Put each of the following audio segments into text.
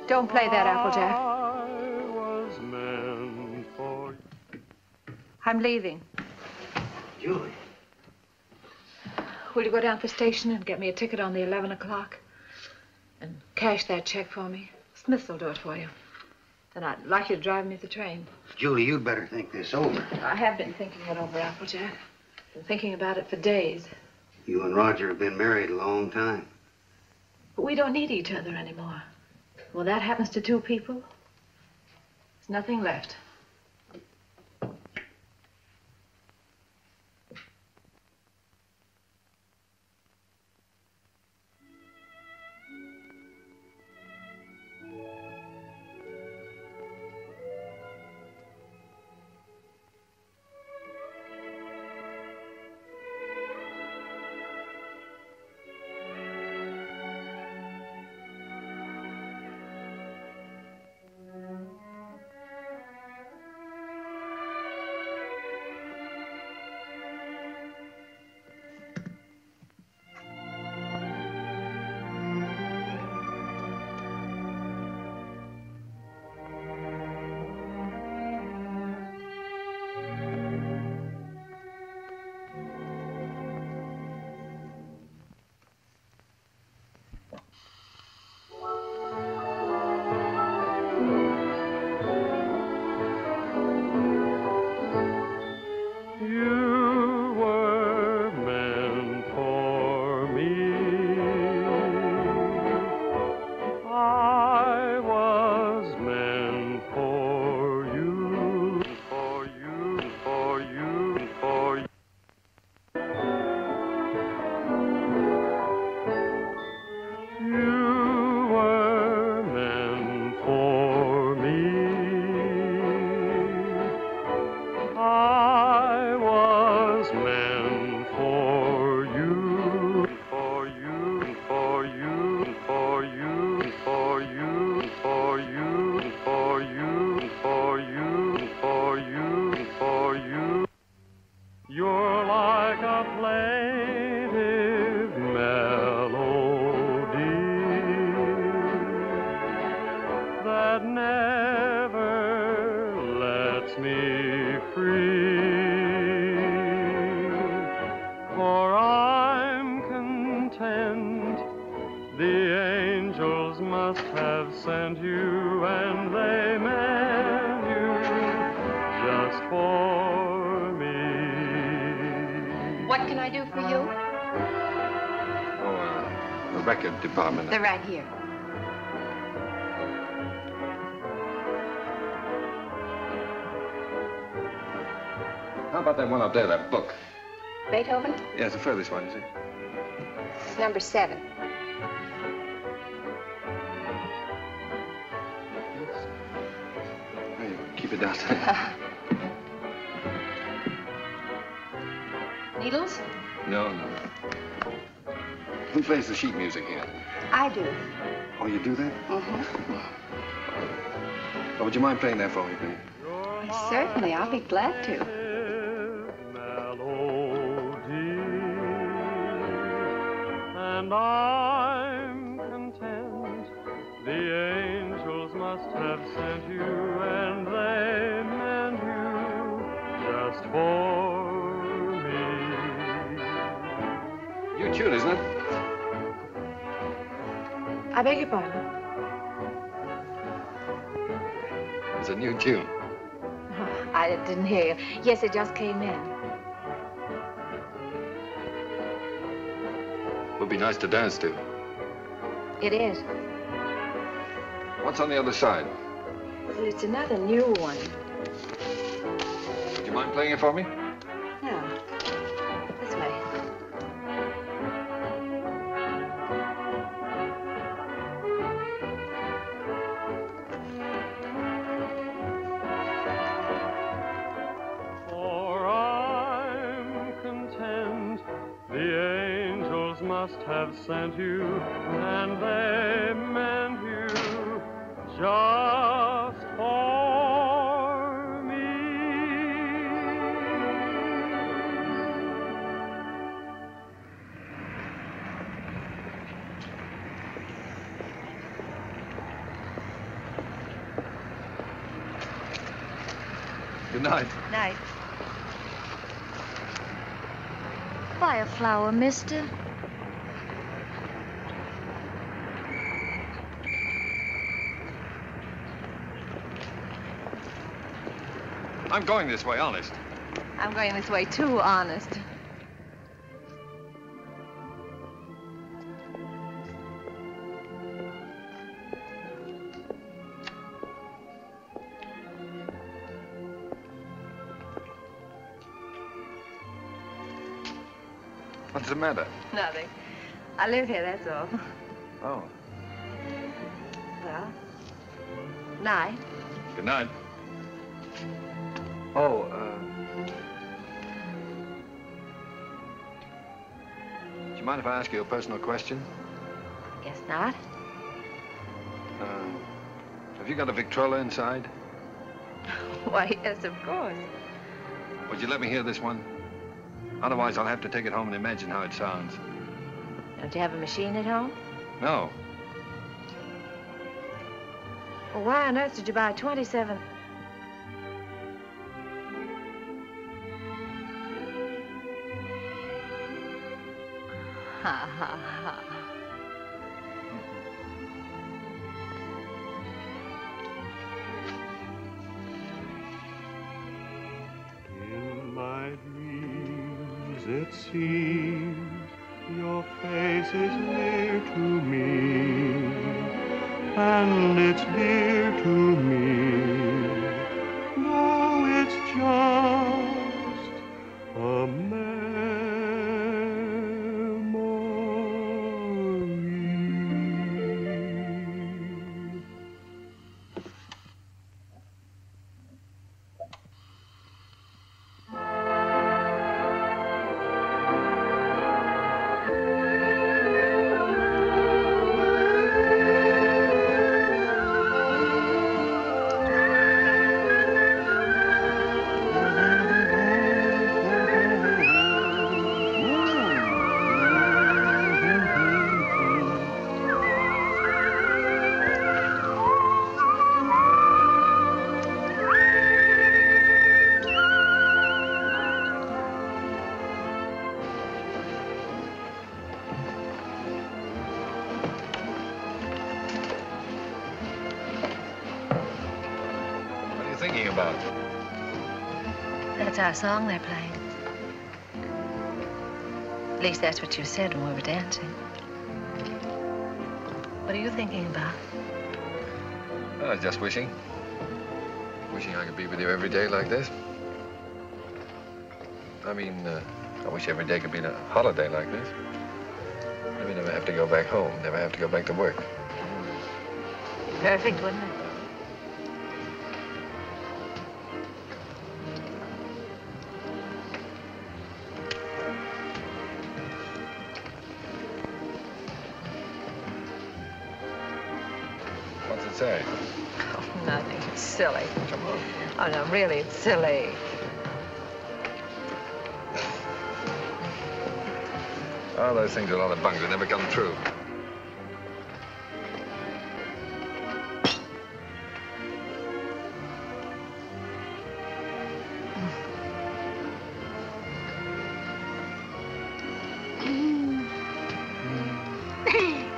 Don't play that, Applejack. I'm leaving. Julie. Will you go down to the station and get me a ticket on the 11 o'clock? And cash that check for me? Smith will do it for you. Then I'd like you to drive me to the train. Julie, you'd better think this over. I have been thinking it over, Applejack. Been thinking about it for days. You and Roger have been married a long time. But we don't need each other anymore. When that happens to two people, there's nothing left. Department. They're right here. How about that one up there, that book? Beethoven? Yeah, it's the furthest one, you see. It's number 7. Hey, keep it down. Needles? No. Who plays the sheet music here? I do. Oh, you do that? Mm-hmm. Oh, would you mind playing that for me, please? Certainly, I'll be glad to. And I'm content. The angels must have sent you, and they meant you just for me. New tune, isn't it? I beg your pardon? It's a new tune. Oh, I didn't hear you. Yes, it just came in. Would be nice to dance to. It is. What's on the other side? Well, it's another new one. Would you mind playing it for me? No. This way. Must have sent you, and they meant you just for me. Good night. Night. Buy a flower, mister. I'm going this way, honest. I'm going this way too, honest. What's the matter? Nothing. I live here, that's all. Oh. Well, night. Good night. Oh, do you mind if I ask you a personal question? Guess not. Have you got a Victrola inside? Why, yes, of course. Would you let me hear this one? Otherwise, I'll have to take it home and imagine how it sounds. Don't you have a machine at home? No. Well, why on earth did you buy 27? Ha, ha, ha. In my dreams, it seems your face is near to me, and it's dear to me, though it's just a memory. Thinking about? That's our song they're playing. At least that's what you said when we were dancing. What are you thinking about? Just wishing. Wishing I could be with you every day like this. I mean, I wish every day could be a holiday like this. Maybe never have to go back home, never have to go back to work. Perfect, wouldn't it? What's it say? Oh, nothing. It's silly. Come on. Oh, no, really, it's silly. Oh, those things are a lot of bunk. They never come true.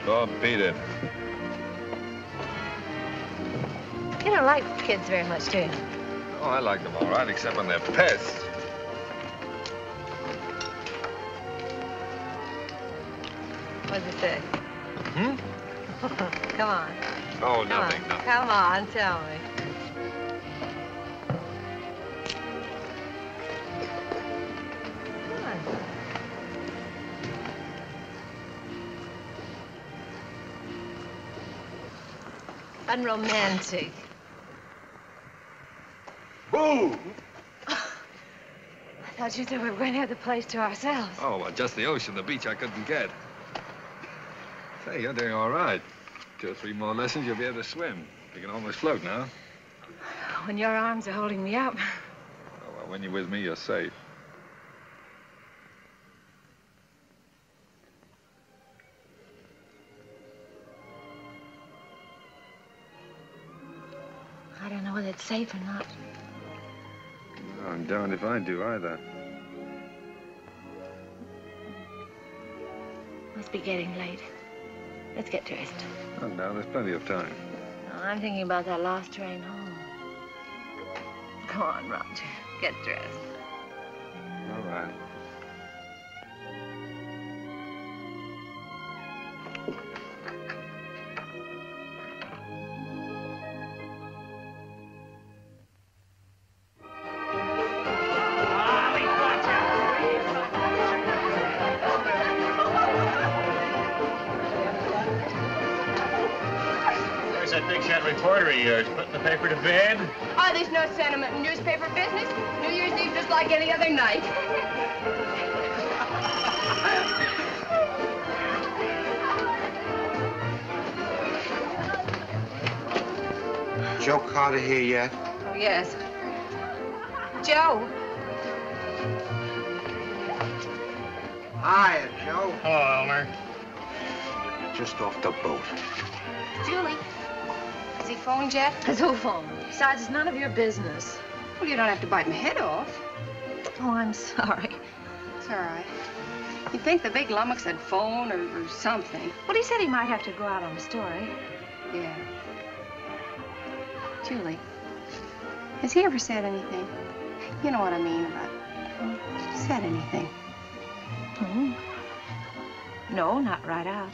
Oh, beat it. You don't like kids very much, do you? Oh, I like them all right, except when they're pests. What does it say? Hmm? Come on. Oh, Come nothing, on. nothing. Come on, tell me. Come on. Unromantic. Boo! I thought you said we were going to have the place to ourselves. Oh, well, just the ocean, the beach I couldn't get. Say, you're doing all right. 2 or 3 more lessons, you'll be able to swim. You can almost float now. When your arms are holding me up. Oh, well, when you're with me, you're safe. I don't know whether it's safe or not. I'm darned if I do either. Must be getting late. Let's get dressed. Oh, no, there's plenty of time. No, I'm thinking about that last train home. Come on, Roger. Get dressed. All right. Reporter of yours putting the paper to bed? Oh, there's no sentiment in newspaper business. New Year's Eve just like any other night. Joe Carter here yet? Oh, yes. Joe. Hiya, Joe. Hello, Elmer. Just off the boat. Julie. Has he phoned yet? Has who phoned? Besides, it's none of your business. Well, you don't have to bite my head off. Oh, I'm sorry. It's all right. You'd think the big lummox had phoned or something. Well, he said he might have to go out on a story. Yeah. Julie, has he ever said anything? You know what I mean about said anything? Hmm. No, not right out.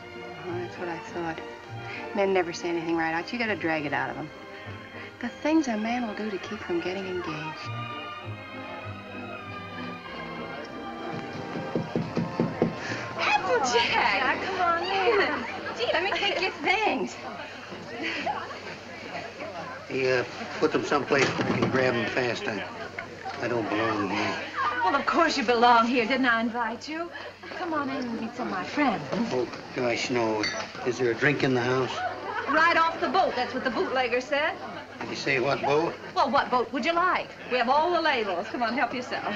Oh, that's what I thought. Men never say anything right out. You gotta drag it out of them. The things a man will do to keep from getting engaged. Applejack! Yeah, come on in. Gee, let me take your things. He put them someplace where I can grab them fast. I don't belong here. Well, of course you belong here. Didn't I invite you? Come on in and meet some of my friends. Oh, gosh, no. Is there a drink in the house? Right off the boat. That's what the bootlegger said. Did you say what boat? Well, what boat would you like? We have all the labels. Come on, help yourself.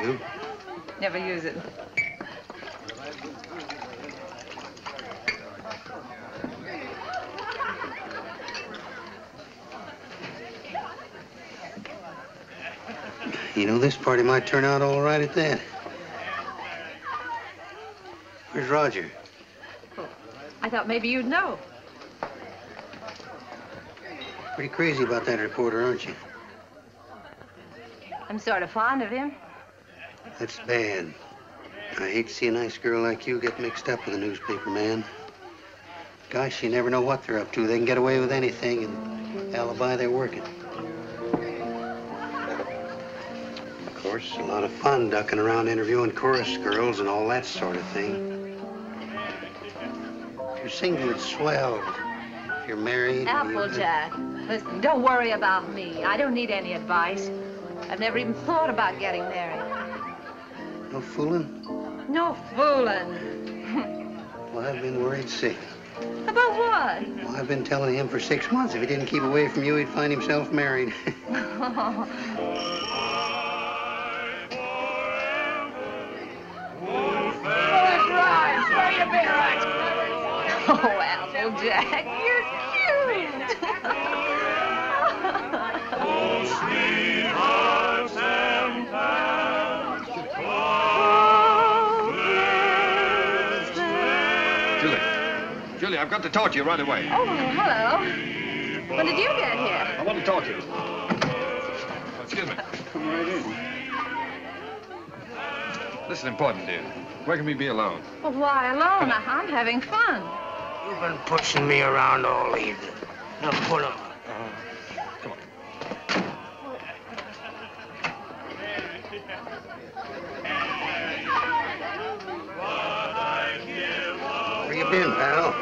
You? Never use it. You know, this party might turn out all right at that. Where's Roger? Oh, I thought maybe you'd know. Pretty crazy about that reporter, aren't you? I'm sort of fond of him. That's bad. I hate to see a nice girl like you get mixed up with a newspaper man. Gosh, you never know what they're up to. They can get away with anything and alibi they're working. Of course, a lot of fun ducking around interviewing chorus girls and all that sort of thing. If you're single, it's swell. If you're married... Applejack, listen, don't worry about me. I don't need any advice. I've never even thought about getting married. No fooling? No fooling. Well, I've been worried sick. About what? Well, I've been telling him for 6 months if he didn't keep away from you, he'd find himself married. Oh, Applejack, you're cute. Oh, sweethearts and pals, Julie, I've got to talk to you right away. Oh, hello. When did you get here? I want to talk to you. Oh, excuse me. Come right in. This is important, dear. Where can we be alone? Well, why alone? I'm having fun. You've been pushing me around all evening. Now pull up. Come on. Where you been, pal?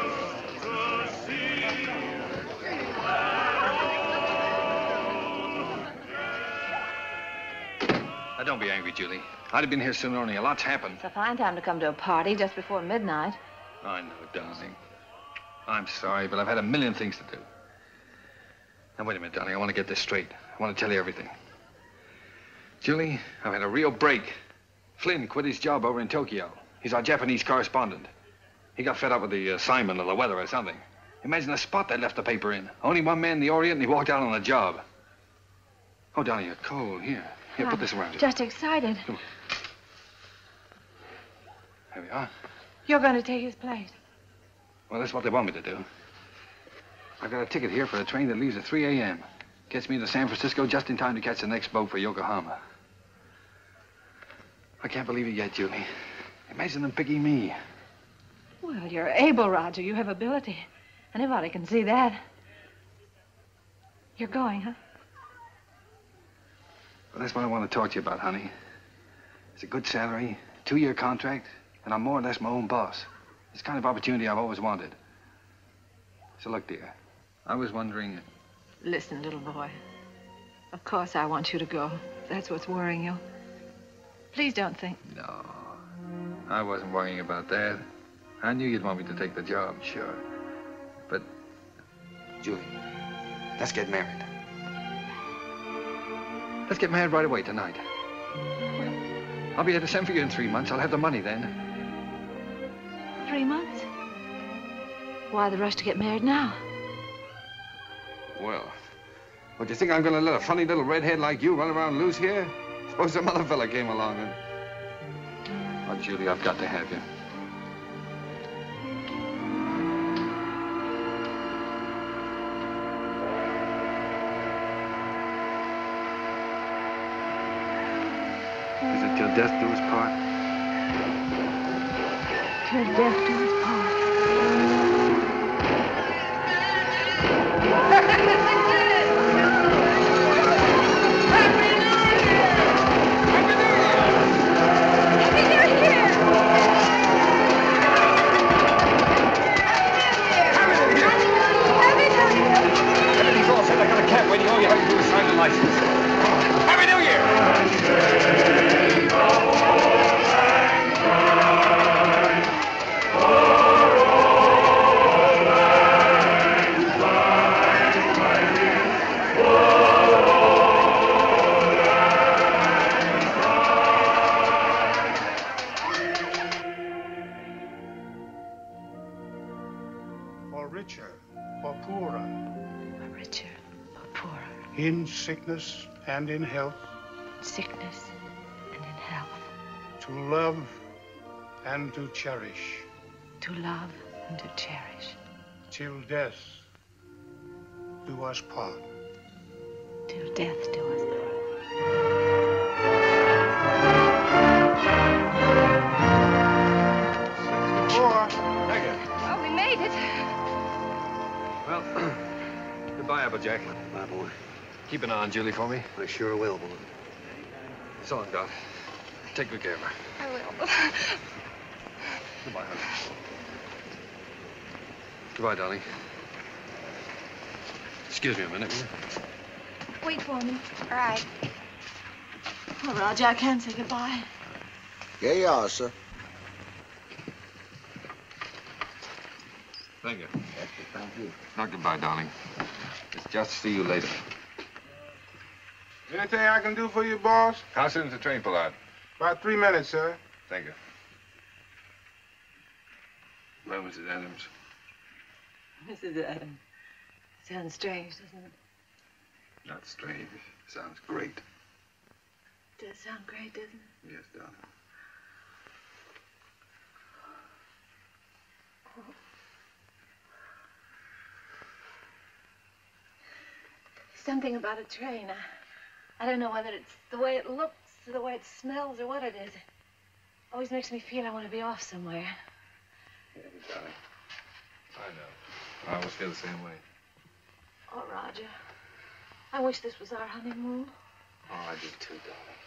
Now, don't be angry, Julie. I'd have been here sooner, only a lot's happened. It's a fine time to come to a party just before midnight. I know, darling. I'm sorry, but I've had a million things to do. Now, wait a minute, darling. I want to get this straight. I want to tell you everything. Julie, I've had a real break. Flynn quit his job over in Tokyo. He's our Japanese correspondent. He got fed up with the assignment or the weather or something. Imagine the spot they left the paper in. Only one man in the Orient, and he walked out on the job. Oh, Donnie, you're cold. Here, put this around you. Just excited. Come on. There we are. You're going to take his place. Well, that's what they want me to do. I've got a ticket here for a train that leaves at 3 a.m. Gets me to San Francisco just in time to catch the next boat for Yokohama. I can't believe it yet, Julie. Imagine them picking me. Well, you're able, Roger. You have ability. Anybody can see that. You're going, huh? Well, that's what I want to talk to you about, honey. It's a good salary, 2-year contract, and I'm more or less my own boss. It's the kind of opportunity I've always wanted. So look, dear, I was wondering... Listen, little boy. Of course I want you to go. That's what's worrying you. Please don't think... No, I wasn't worrying about that. I knew you'd want me to take the job, sure. But, Julie, let's get married. Let's get married right away tonight. I'll be able to send for you in 3 months. I'll have the money then. 3 months? Why the rush to get married now? Well, what, do you think I'm going to let a funny little redhead like you run around loose here? Suppose some other fella came along and... Oh, Julie, I've got to have you. Is it till death do us part? Till death do us part. When all you have to do is sign the license. Happy New Year! Or richer, or poorer. Or richer, or poorer. In sickness and in health. Sickness and in health. To love and to cherish. To love and to cherish. Till death do us part. Till death do us part. Well, we made it. Well, goodbye, Applejack. Bye, boy. Keep an eye on Julie for me. I sure will, boy. So long, Doc. Take good care of her. I will. Goodbye, honey. Goodbye, darling. Excuse me a minute, will you? Wait for me. All right. Oh, Roger, I can't say goodbye. Yeah, you are, sir. Thank you. Thank you. Not goodbye, darling. It's just see you later. Anything I can do for you, boss? How soon does the train pull out? About 3 minutes, sir. Thank you. Well, Mrs. Adams. Mrs. Adams. Sounds strange, doesn't it? Not strange. Sounds great. It does sound great, doesn't it? Yes, darling. Something about a train. I don't know whether it's the way it looks, or the way it smells, or what it is. It always makes me feel I want to be off somewhere. Yeah, darling. I know. I always feel the same way. Oh, Roger. I wish this was our honeymoon. Oh, I do too, darling.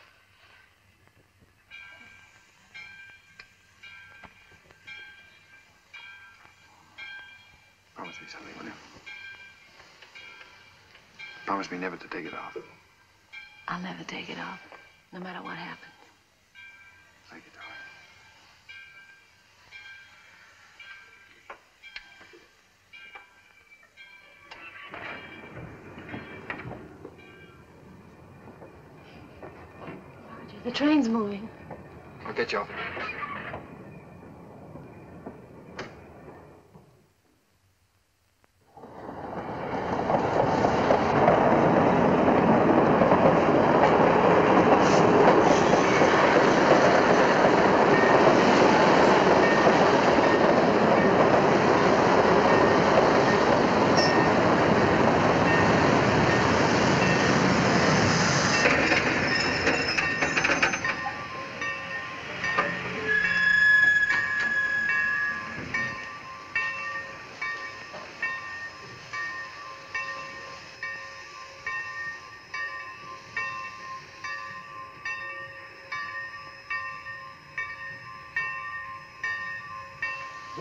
Promise me something, will you? Promise me never to take it off. I'll never take it off, no matter what happens. Thank you, darling. Roger, the train's moving. I'll get you off in a minute.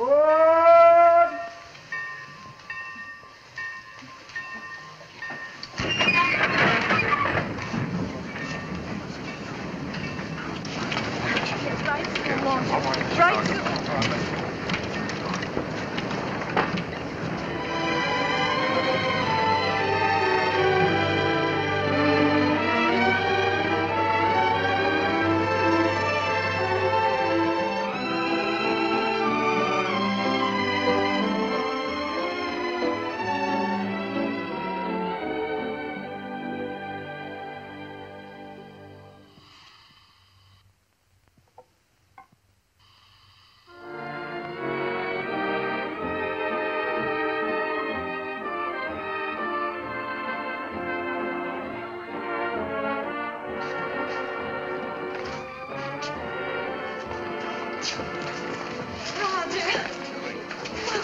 Forward! Right.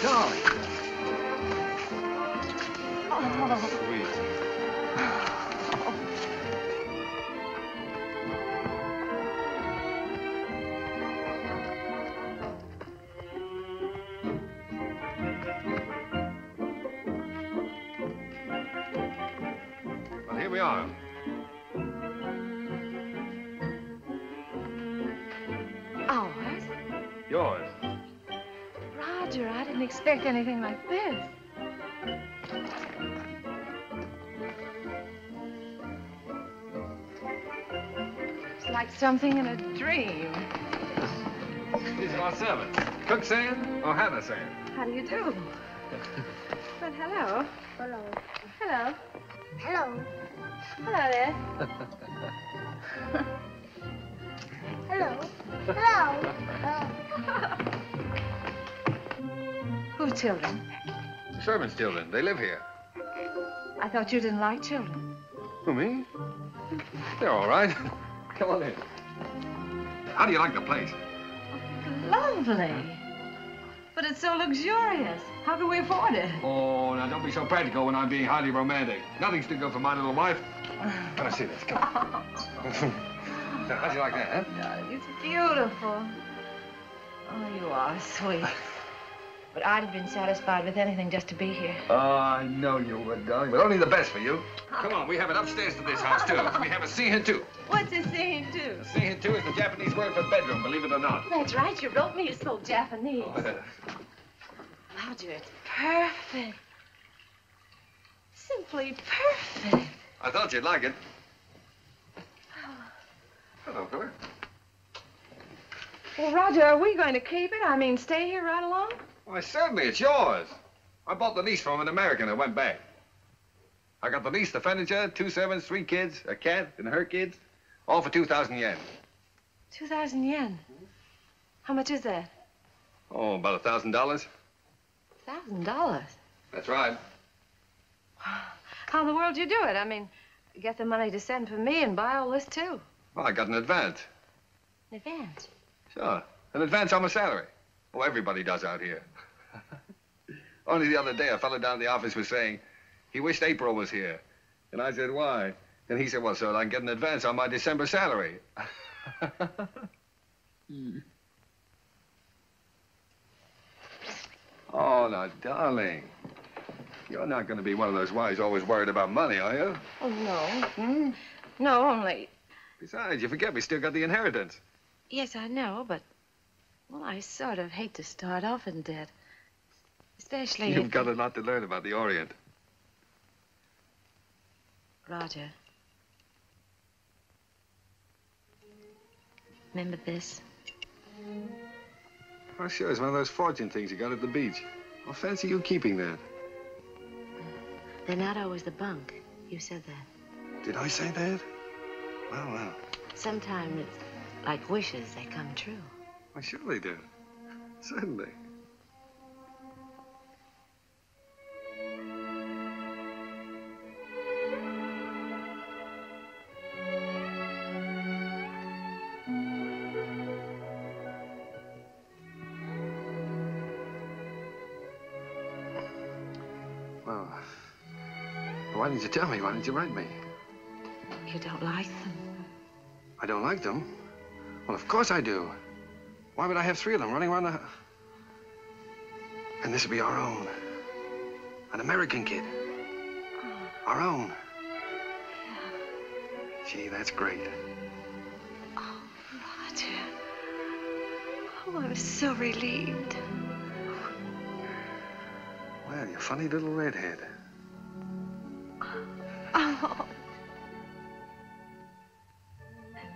Darling. Oh. Sweet. Well, here we are. Ours? Yours. Roger, I didn't expect anything like this. It's like something in a dream. These are our servants. Cook saying or Hannah saying? How do you do? Well, hello. Hello. Hello. Hello. Hello there. Hello. Hello. Whose children? The servants' children. They live here. I thought you didn't like children. Who, me? They're all right. Come on in. How do you like the place? Lovely. But it's so luxurious. How can we afford it? Oh, now don't be so practical when I'm being highly romantic. Nothing's too good for my little wife. Let me see this. Come on. Now, how'd you like that, huh? It's beautiful. Oh, you are sweet. But I'd have been satisfied with anything just to be here. Oh, I know you would, darling, but only the best for you. Come on, we have it upstairs to this house, too. We have a sing-in-two. What's a sing-in-two? Sing-in-two is the Japanese word for bedroom, believe it or not. That's right. You wrote me. It's so Japanese. Roger, it's perfect. Simply perfect. I thought you'd like it. Hello, fella. Well, Roger, are we going to keep it? I mean, stay here right along? Why, certainly, it's yours. I bought the lease from an American and went back. I got the lease, the furniture, 2 servants, 3 kids, a cat and her kids, all for 2,000 yen. 2,000 yen? How much is that? Oh, about $1,000. $1,000? That's right. How in the world do you do it? I mean, get the money to send for me and buy all this, too. Well, I got an advance. An advance? Sure, an advance on my salary. Oh, everybody does out here. Only the other day, a fellow down at the office was saying he wished April was here. And I said, why? And he said, well, so I can get an advance on my December salary. Oh, now, darling, you're not going to be one of those wives always worried about money, are you? Oh, no. No, only... Besides, you forget we still got the inheritance. Yes, I know, but... Well, I sort of hate to start off in debt. Especially You've got a lot to learn about the Orient. Roger. Remember this? Oh, sure, it's one of those fortune things you got at the beach. Well, fancy you keeping that. They're not always the bunk. You said that. Did I say that? Well, well. Sometimes it's like wishes, they come true. Why, sure they do. Certainly. Well, why didn't you tell me? Why didn't you write me? You don't like them? I don't like them? Well, of course I do. Why would I have 3 of them running around the... And this will be our own. An American kid. Our own. Gee, that's great. Oh, Roger. Oh, I was so relieved. Well, you funny little redhead. Oh.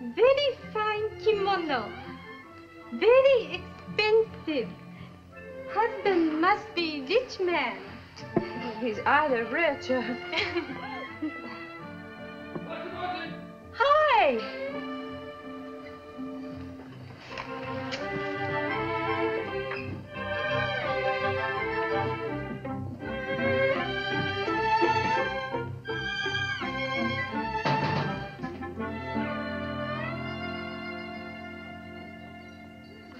Very fine kimono. Very expensive. Husband must be rich man. He's either rich or... Hi!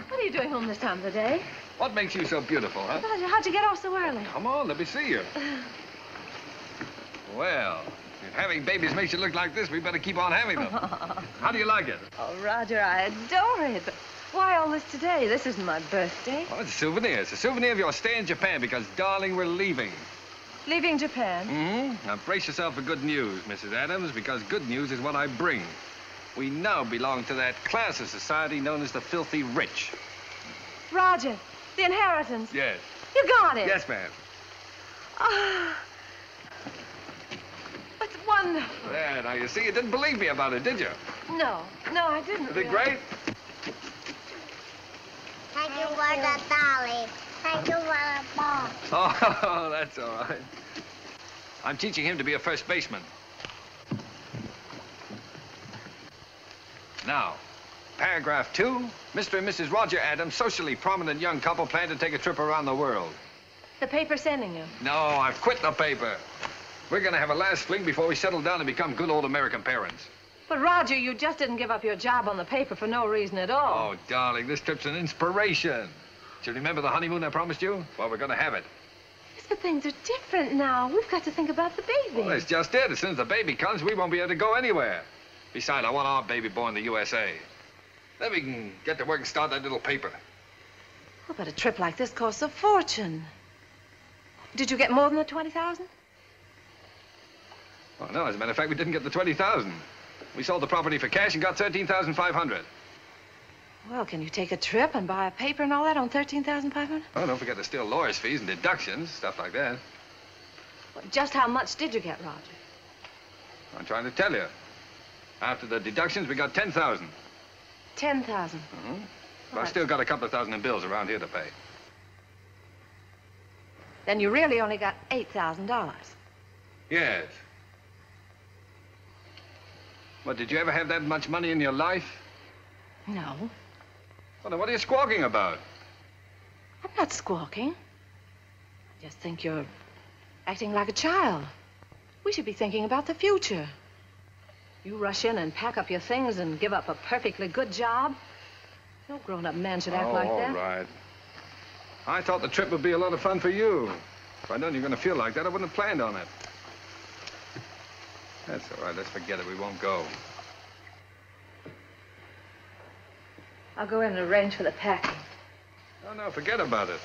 What are you doing home this time of the day? What makes you so beautiful, huh? Roger, how'd you get off so early? Come on, let me see you. Well, if having babies makes you look like this, we better keep on having them. How do you like it? Oh, Roger, I adore it. But why all this today? This isn't my birthday. Oh, it's a souvenir. It's a souvenir of your stay in Japan because, darling, we're leaving. Leaving Japan? Mm-hmm. Now, brace yourself for good news, Mrs. Adams, because good news is what I bring. We now belong to that class of society known as the filthy rich. Roger, the inheritance. Yes. You got it. Yes, ma'am. Ah. It's wonderful. There, now, you see, you didn't believe me about it, did you? No, I didn't. Isn't it great? Thank you for the dolly. Thank you for the ball. Oh, that's all right. I'm teaching him to be a first baseman. Now, paragraph 2, Mr. and Mrs. Roger Adams, socially prominent young couple, plan to take a trip around the world. The paper's sending you. No, I've quit the paper. We're going to have a last fling before we settle down and become good old American parents. But, Roger, you just didn't give up your job on the paper for no reason at all. Oh, darling, this trip's an inspiration. Do you remember the honeymoon I promised you? Well, we're going to have it. Yes, but things are different now. We've got to think about the baby. Well, that's just it. As soon as the baby comes, we won't be able to go anywhere. Besides, I want our baby born in the USA. Then we can get to work and start that little paper. Oh, but a trip like this costs a fortune. Did you get more than the 20,000? Oh, no, as a matter of fact, we didn't get the 20,000. We sold the property for cash and got 13,500. Well, can you take a trip and buy a paper and all that on 13,500? Oh, don't forget there's still lawyer's fees and deductions, stuff like that. Well, just how much did you get, Roger? I'm trying to tell you. After the deductions, we got 10,000. 10,000. Mm-hmm. But I've still got a couple of thousand in bills around here to pay. Then you really only got $8,000. Yes. But did you ever have that much money in your life? No. Well, then what are you squawking about? I'm not squawking. I just think you're acting like a child. We should be thinking about the future. You rush in and pack up your things and give up a perfectly good job. No grown-up man should act like that. All right. I thought the trip would be a lot of fun for you. If I'd known you were going to feel like that, I wouldn't have planned on it. That's all right. Let's forget it. We won't go. I'll go in and arrange for the packing. Oh, no, forget about it.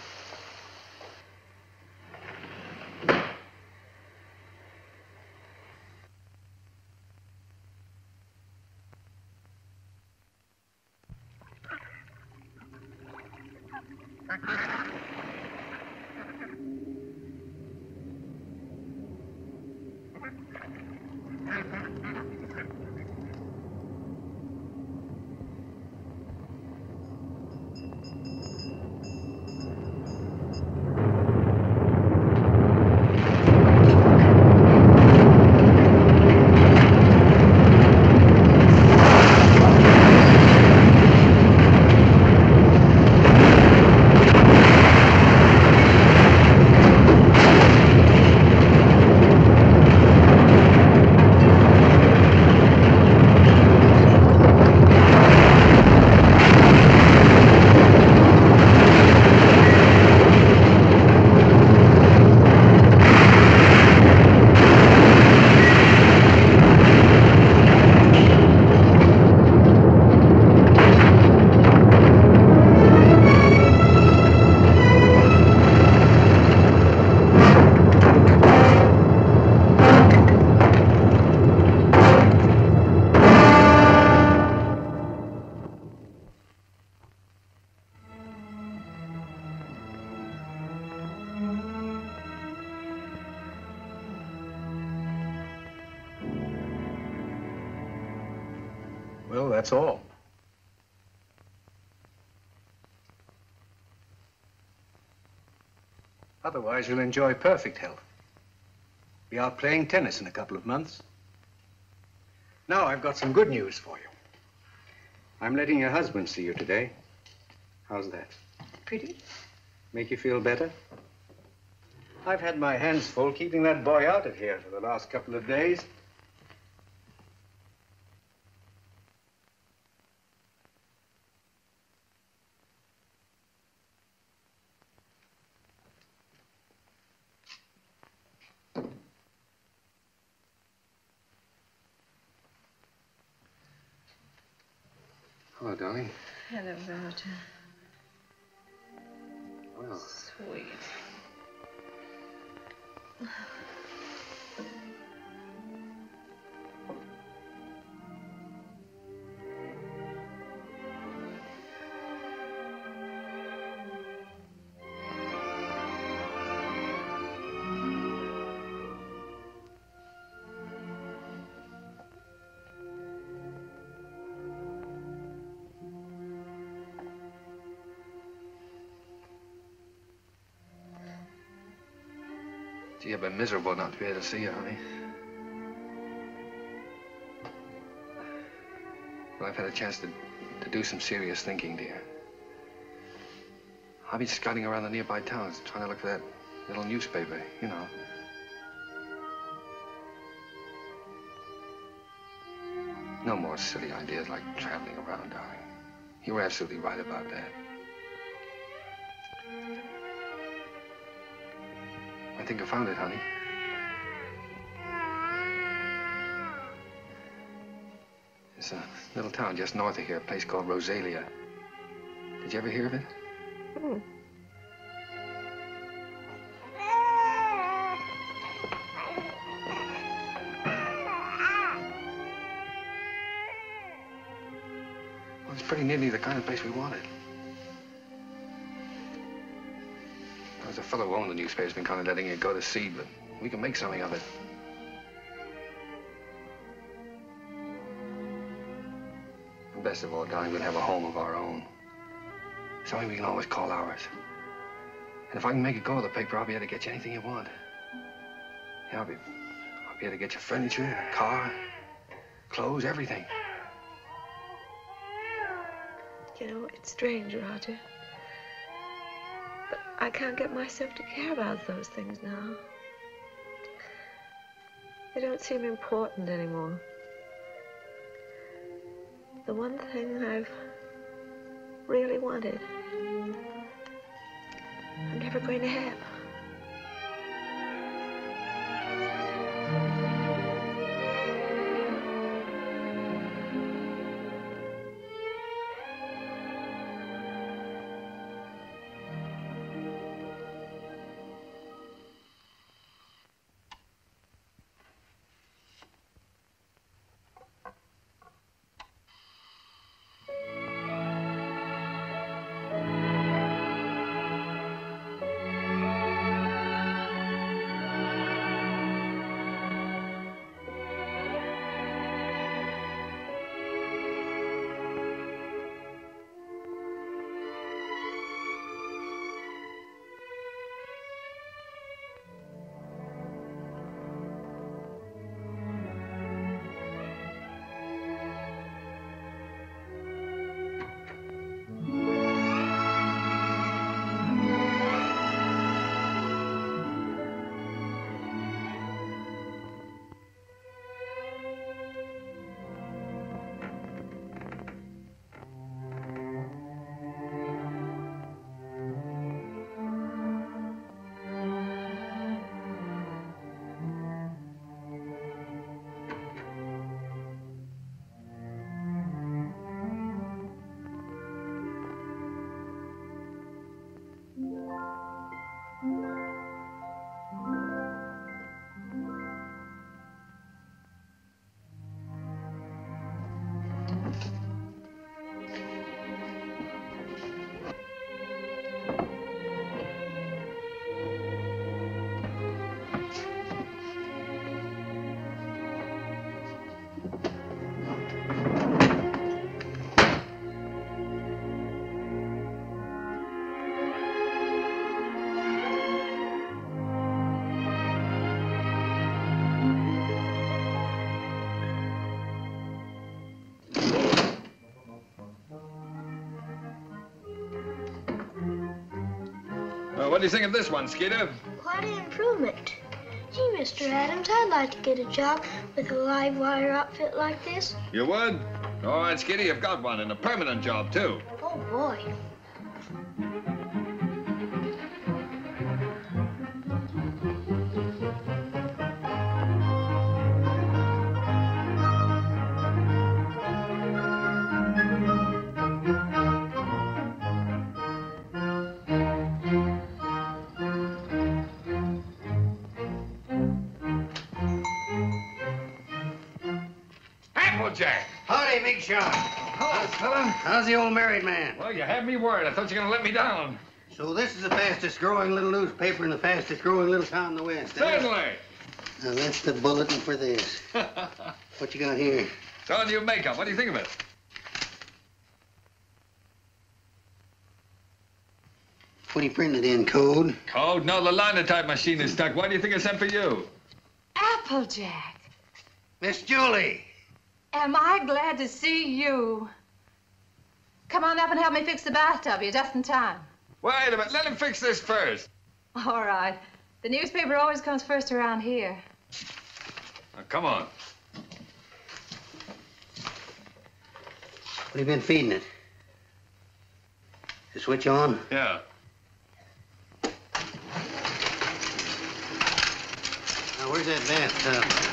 Well, that's all. Otherwise, you'll enjoy perfect health. Be out playing tennis in a couple of months. Now, I've got some good news for you. I'm letting your husband see you today. How's that? Pretty? Make you feel better? I've had my hands full keeping that boy out of here for the last couple of days. Hello, darling. Hello, Roger. Well. Sweet. Gee, I've been miserable not to be able to see you, honey. Well, I've had a chance to do some serious thinking, dear. I've been scouting around the nearby towns, trying to look for that little newspaper, you know. No more silly ideas like traveling around, darling. You were absolutely right about that. I think I found it, honey. It's a little town just north of here, a place called Rosalia. Did you ever hear of it? Hmm. Well, it's pretty nearly the kind of place we wanted. There's a fellow who owned the newspaper's been kind of letting it go to seed, but we can make something of it. And best of all, darling, we'll have a home of our own. Something we can always call ours. And if I can make it go to the paper, I'll be able to get you anything you want. Yeah, I'll be able to get you furniture, a car, clothes, everything. You know, it's strange, Roger. But I can't get myself to care about those things now. They don't seem important anymore. The one thing I've really wanted, I'm never going to have. what do you think of this one, Skeeter? Quite an improvement. Gee, Mr. Adams, I'd like to get a job with a live wire outfit like this. You would? All right, Skeeter, you've got one, and a permanent job, too. Oh, boy. Applejack! Howdy, Big Shot. Hello, fella. How's the old married man? Well, you had me worried. I thought you were going to let me down. So this is the fastest growing little newspaper in the fastest growing little town in the West. Certainly. Now, that's the bulletin for this. What you got here? It's all new makeup. What do you think of it? What do you print it in, code? Code? No, the linotype machine is stuck. Why do you think I sent for you? Applejack. Miss Julie. Am I glad to see you? Come on up and help me fix the bathtub. You're just in time. Wait a minute. Let him fix this first. All right. The newspaper always comes first around here. Now, come on. What have you been feeding it? The switch on? Yeah. Now, where's that bathtub?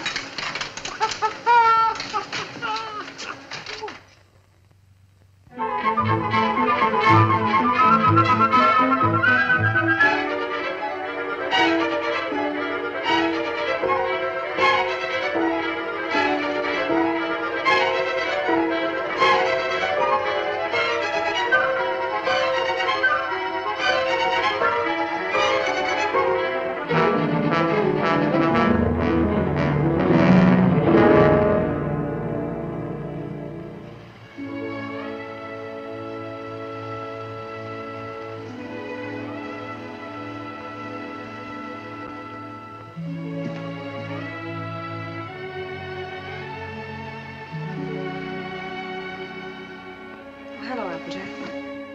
Hello, Applejack.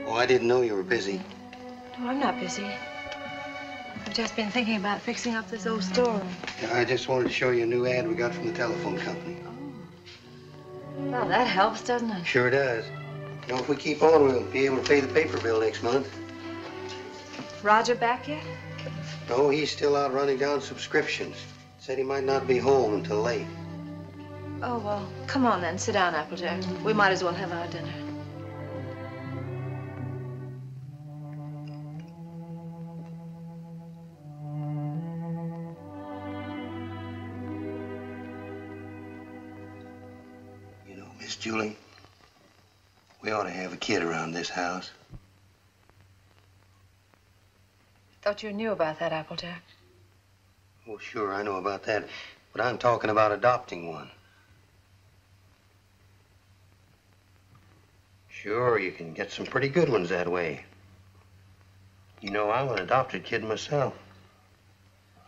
Oh, I didn't know you were busy. No, I'm not busy. I've just been thinking about fixing up this old storeroom. Yeah, I just wanted to show you a new ad we got from the telephone company. Well, that helps, doesn't it? Sure does. You know, if we keep on, we'll be able to pay the paper bill next month. Roger back yet? No, he's still out running down subscriptions. Said he might not be home until late. Oh, well, come on then. Sit down, Applejack. We might as well have our dinner. You know, Miss Julie, we ought to have a kid around this house. Thought you knew about that, Applejack. Oh, sure, I know about that. But I'm talking about adopting one. Sure, you can get some pretty good ones that way. You know, I'm an adopted kid myself.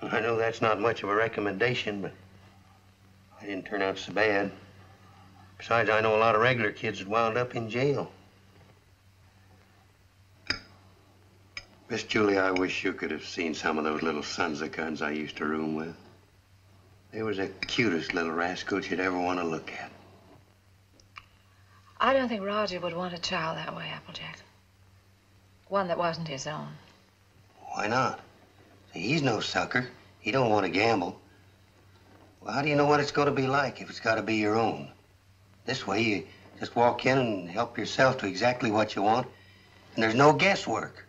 I know that's not much of a recommendation, but I didn't turn out so bad. Besides, I know a lot of regular kids that wound up in jail. Miss Julie, I wish you could have seen some of those little sons of guns I used to room with. They was the cutest little rascals you'd ever want to look at. I don't think Roger would want a child that way, Applejack. One that wasn't his own. Why not? See, he's no sucker. He don't want to gamble. Well, how do you know what it's going to be like if it's got to be your own? This way, you just walk in and help yourself to exactly what you want, and there's no guesswork.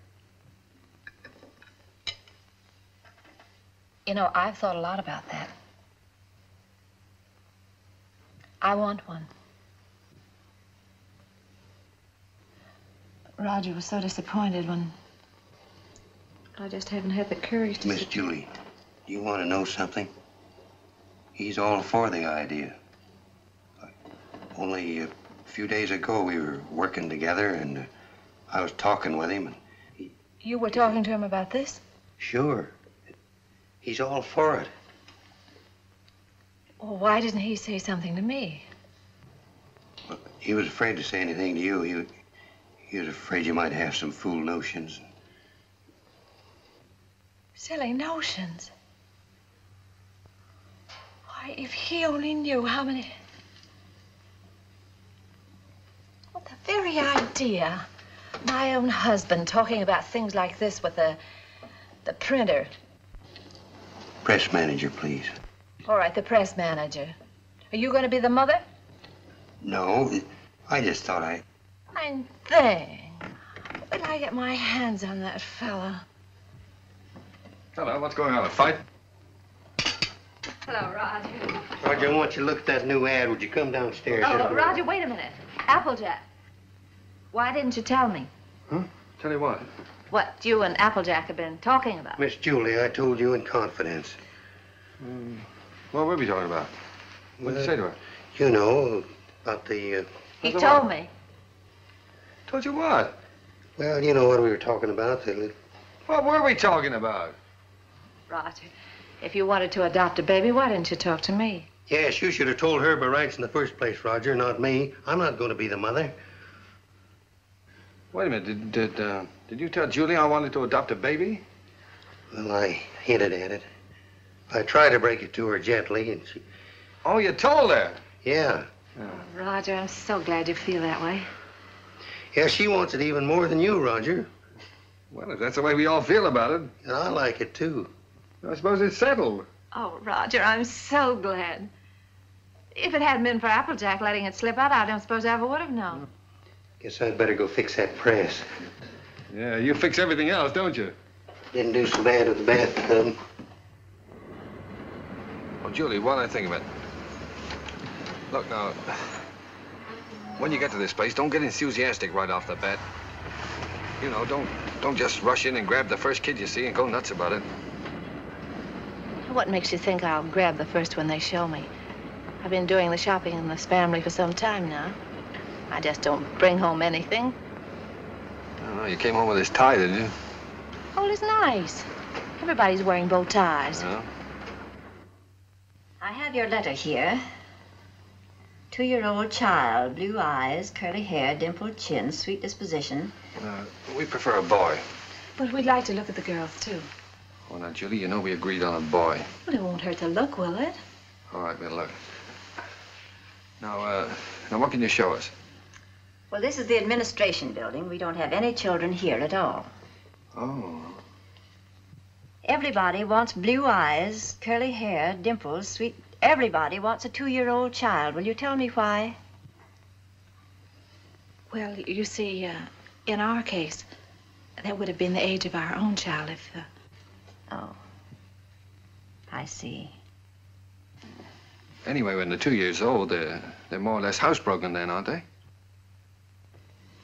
You know, I've thought a lot about that. I want one. But Roger was so disappointed when I just haven't had the courage to... Miss Julie, do you want to know something? He's all for the idea. Only a few days ago, we were working together, and I was talking with him, and You were talking to him about this? Sure. He's all for it. Well, why didn't he say something to me? Well, he was afraid to say anything to you. He was afraid you might have some fool notions. Silly notions. Why, if he only knew how many... What the very idea. My own husband talking about things like this with the printer. Press manager, please. All right, the press manager. Are you going to be the mother? No, I just thought I... Fine thing. Wait till I get my hands on that fella. Hello, what's going on? A fight? Hello, Roger. Roger, I want you to look at that new ad. Would you come downstairs? Oh, Roger, wait a minute. Applejack. Why didn't you tell me? Huh? Tell you what? What you and Applejack have been talking about. Miss Julie, I told you in confidence. What were we talking about? What did you say to her? You know, about the... He told me. Told you what? Well, you know what we were talking about. What were we talking about? Roger, if you wanted to adopt a baby, why didn't you talk to me? Yes, you should have told her by rights in the first place, Roger, not me. I'm not going to be the mother. Wait a minute. Did you tell Julie I wanted to adopt a baby? Well, I hinted at it. I tried to break it to her gently, and she... Oh, you told her? Yeah. Oh, Roger, I'm so glad you feel that way. Yeah, she wants it even more than you, Roger. Well, if that's the way we all feel about it. And I like it, too. I suppose it's settled. Oh, Roger, I'm so glad. If it hadn't been for Applejack letting it slip out, I don't suppose I ever would have known. Guess I'd better go fix that press. Yeah, you fix everything else, don't you? Didn't do so bad with the bathtub. Oh, Julie, while I think of it. Look, now, when you get to this place, don't get enthusiastic right off the bat. You know, don't just rush in and grab the first kid you see and go nuts about it. What makes you think I'll grab the first one they show me? I've been doing the shopping in this family for some time now. I just don't bring home anything. I don't know, you came home with this tie, didn't you? Oh, it's nice. Everybody's wearing bow ties. Yeah. I have your letter here. 2-year-old child, blue eyes, curly hair, dimpled chin, sweet disposition. We prefer a boy. But we'd like to look at the girls, too. Oh, now, Julie, you know we agreed on a boy. Well, it won't hurt to look, will it? All right, we'll look. Now what can you show us? Well, this is the administration building. We don't have any children here at all. Oh. Everybody wants blue eyes, curly hair, dimples, sweet... Everybody wants a 2-year-old child. Will you tell me why? Well, you see, in our case, that would have been the age of our own child if... Oh. I see. Anyway, when they're 2 years old, they're more or less housebroken then, aren't they?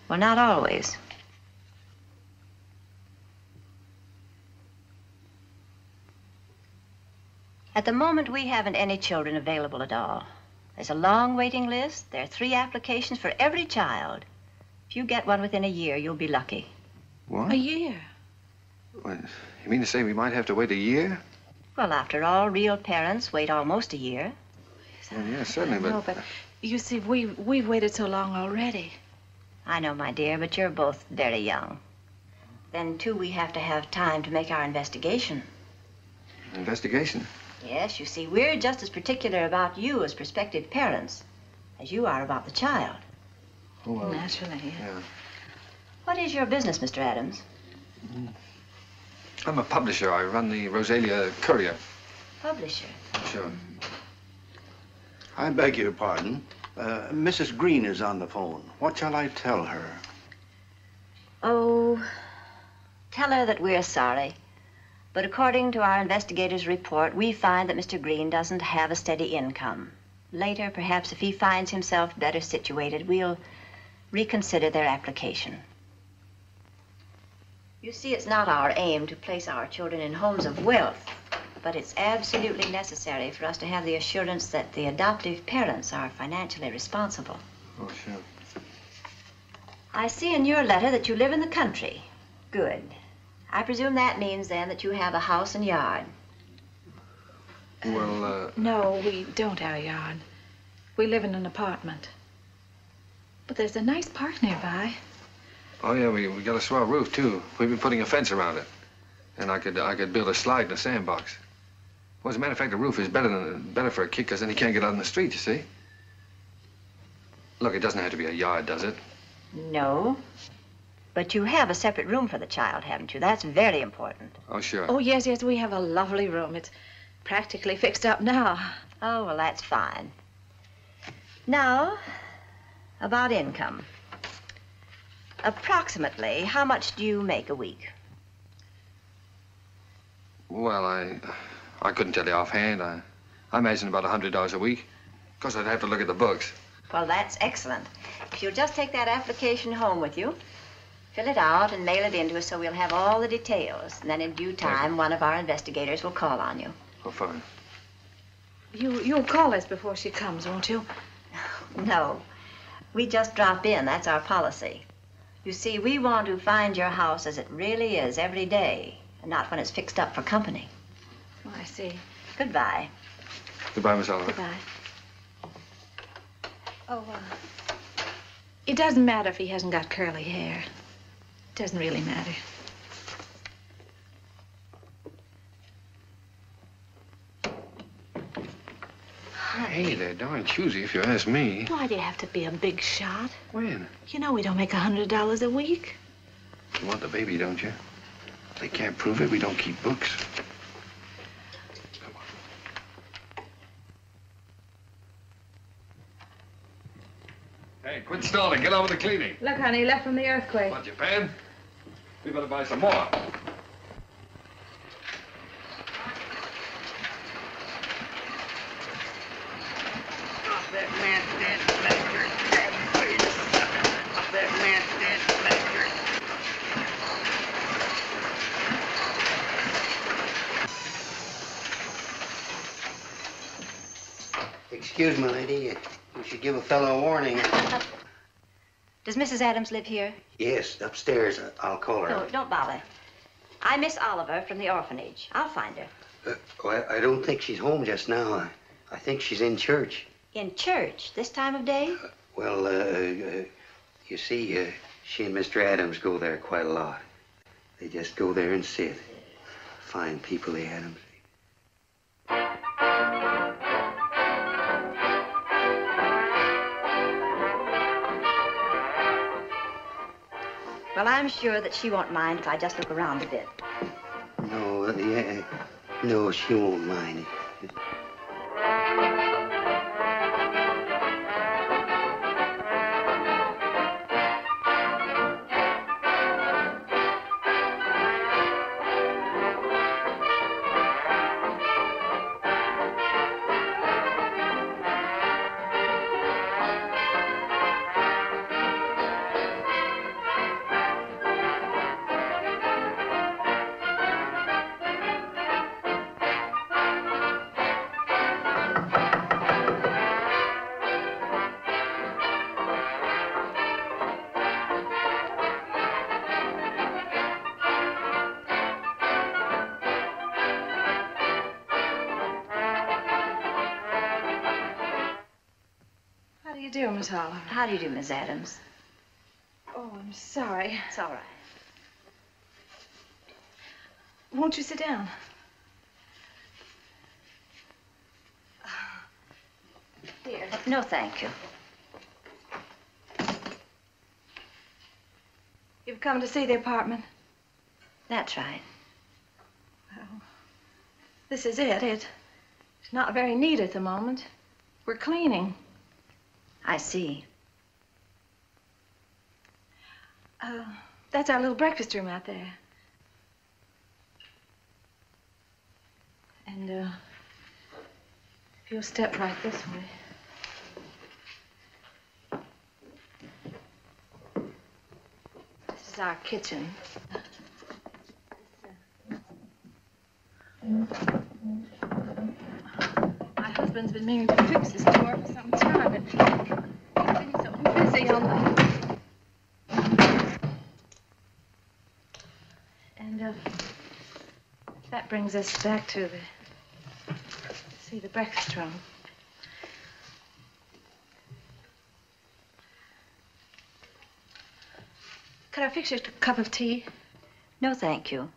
Well, not always. At the moment, we haven't any children available at all. There's a long waiting list. There are 3 applications for every child. If you get one within a year, you'll be lucky. What? A year? What, you mean to say we might have to wait a year? Well, after all, real parents wait almost a year. Well, yeah, certainly, No, but you see, we've waited so long already. I know, my dear, but you're both very young. Then, too, we have to have time to make our investigation. Investigation? Yes, you see, we're just as particular about you as prospective parents as you are about the child. Oh, well, naturally, yeah. What is your business, Mr. Adams? I'm a publisher. I run the Rosalia Courier. Publisher? Sure. I beg your pardon. Mrs. Green is on the phone. What shall I tell her? Oh, tell her that we're sorry. But according to our investigator's report, we find that Mr. Green doesn't have a steady income. Later, perhaps if he finds himself better situated, we'll reconsider their application. You see, it's not our aim to place our children in homes of wealth, but it's absolutely necessary for us to have the assurance that the adoptive parents are financially responsible. Oh, sure. I see in your letter that you live in the country. Good. I presume that means, then, that you have a house and yard. Well, No, we don't have a yard. We live in an apartment. But there's a nice park nearby. Oh, yeah, we got a swell roof, too. We've been putting a fence around it. And I could build a slide in a sandbox. Well, as a matter of fact, the roof is better for a kid, because then he can't get out in the street, you see? Look, it doesn't have to be a yard, does it? No. But you have a separate room for the child, haven't you? That's very important. Oh, sure. Oh, yes, yes, we have a lovely room. It's practically fixed up now. Oh, well, that's fine. Now, about income. Approximately, how much do you make a week? Well, I couldn't tell you offhand. I imagine about $100 a week. Of course, I'd have to look at the books. Well, that's excellent. If you'll just take that application home with you, fill it out and mail it in to us so we'll have all the details. And then in due time, one of our investigators will call on you. Oh, fine. You'll call us before she comes, won't you? No. We just drop in. That's our policy. You see, we want to find your house as it really is every day, and not when it's fixed up for company. Oh, I see. Goodbye. Goodbye, Miss Oliver. Goodbye. Oh, it doesn't matter if he hasn't got curly hair. It doesn't really matter. Hey, they're darn choosy, if you ask me. Why do you have to be a big shot? When? You know we don't make $100 a week. You want the baby, don't you? If they can't prove it, we don't keep books. Come on. Hey, quit stalling. Get on with the cleaning. Look, honey, left from the earthquake. What, Japan? We better buy some more. Excuse me, lady. You should give a fellow a warning. Does Mrs. Adams live here? Yes, upstairs. I'll call her. No, don't bother. I'm Miss Oliver from the orphanage. I'll find her. Well, I don't think she's home just now. I think she's in church. In church? This time of day? Well, you see, she and Mr. Adams go there quite a lot. They just go there and sit. Fine people, the Adams. Well, I'm sure that she won't mind if I just look around a bit. No, no, she won't mind. Miss Oliver. How do you do, Miss Adams? Oh, I'm sorry. It's all right. Won't you sit down? Dear. No, thank you. You've come to see the apartment? That's right. Well, this is it. It's not very neat at the moment. We're cleaning. I see. That's our little breakfast room out there. And, if you'll step right this way. This is our kitchen. My husband's been meaning to fix this door for some time, and he's been so busy on the... And, that brings us back to the breakfast room. Could I fix you a cup of tea? No, thank you.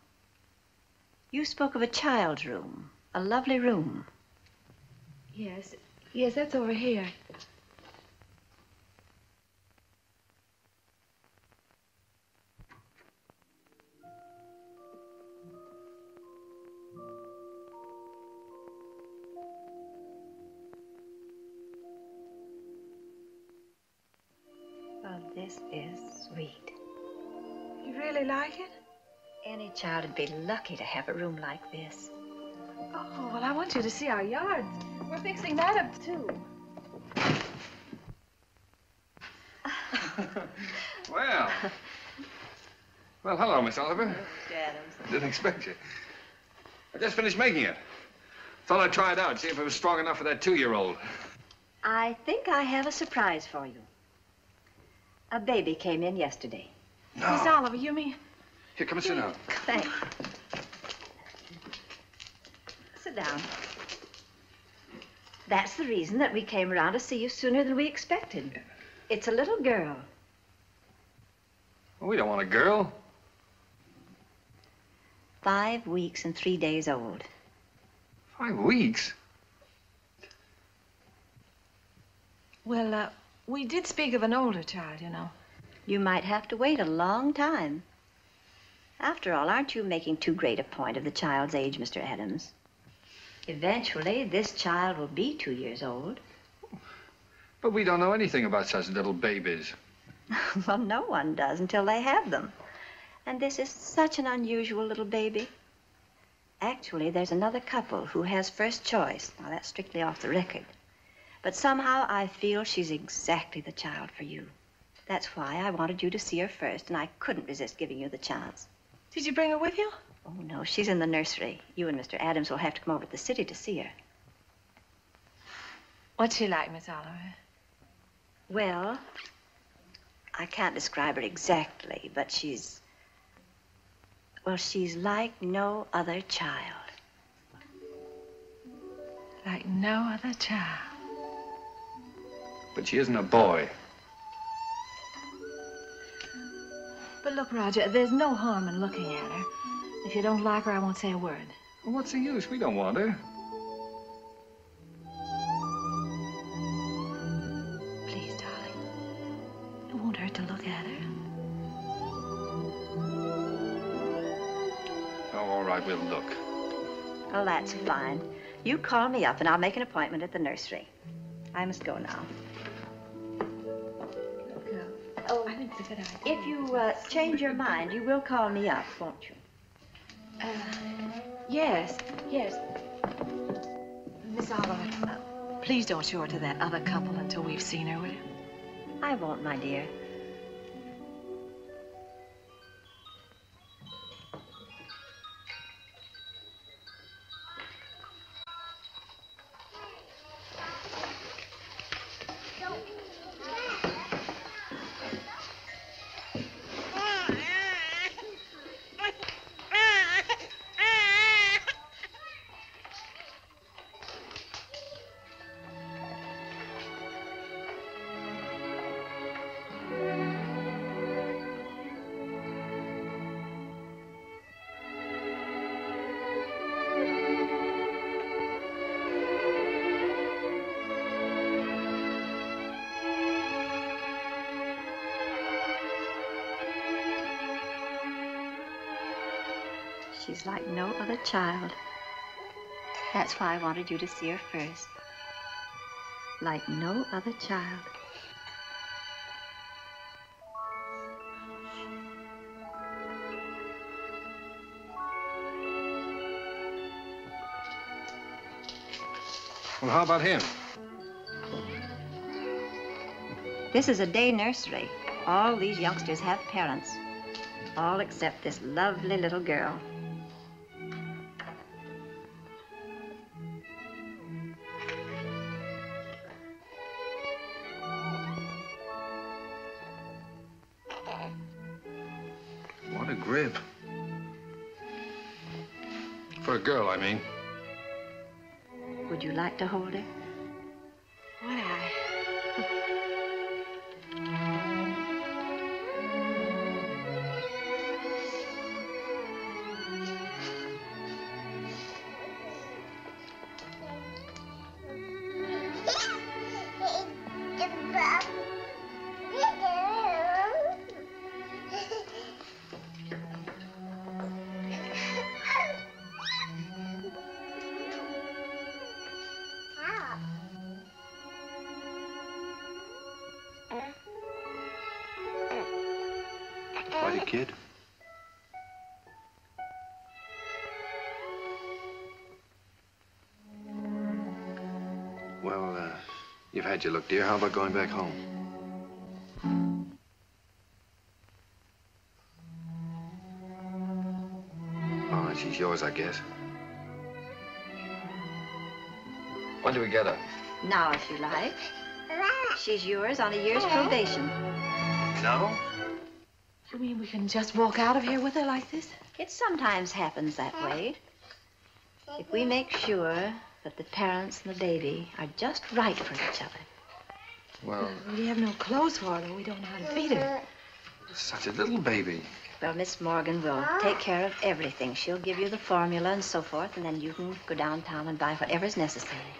You spoke of a child's room, a lovely room. Yes, that's over here. Well, this is sweet. You really like it? Any child would be lucky to have a room like this. Oh, well, I want you to see our yard. We're fixing that up, too. Well, hello, Miss Oliver. Mr. Adams. Didn't expect you. I just finished making it. Thought I'd try it out, see if it was strong enough for that 2-year-old. I think I have a surprise for you. A baby came in yesterday. No. Miss Oliver, you mean? Here, come and sit down. Thanks. Sit down. That's the reason that we came around to see you sooner than we expected. It's a little girl. Well, we don't want a girl. 5 weeks and 3 days old. 5 weeks? Well, we did speak of an older child, you know. You might have to wait a long time. After all, aren't you making too great a point of the child's age, Mr. Adams? Eventually, this child will be 2 years old. But we don't know anything about such little babies. Well, no one does until they have them. And this is such an unusual little baby. Actually, there's another couple who has first choice. Now, that's strictly off the record. But somehow I feel she's exactly the child for you. That's why I wanted you to see her first, and I couldn't resist giving you the chance. Did you bring her with you? Oh, no, she's in the nursery. You and Mr. Adams will have to come over to the city to see her. What's she like, Miss Oliver? Well, I can't describe her exactly, but she's like no other child. Like no other child. But she isn't a boy. But look, Roger, there's no harm in looking at her. If you don't like her, I won't say a word. Well, what's the use? We don't want her. Please, darling. It won't hurt to look at her. Oh, all right, we'll look. Oh, that's fine. You call me up, and I'll make an appointment at the nursery. I must go now. Oh, I think it's a good idea. If you change your mind, you will call me up, won't you? Yes. Miss Oliver, please don't show her to that other couple until we've seen her, will you? I won't, my dear. She's like no other child. That's why I wanted you to see her first. Like no other child. Well, how about him? This is a day nursery. All these youngsters have parents. All except this lovely little girl. What a grip. For a girl, I mean. Would you like to hold her? Would I? Buddy, kid. Well, you've had your look, dear. How about going back home? Oh, and she's yours, I guess. When do we get her? Now, if you like. She's yours on a year's probation. No? You mean we can just walk out of here with her like this? It sometimes happens that way. If we make sure that the parents and the baby are just right for each other. Well, We have no clothes for her, though. We don't know how to feed her. such a little baby. Well, Miss Morgan will take care of everything. She'll give you the formula and so forth, and then you can go downtown and buy whatever's necessary.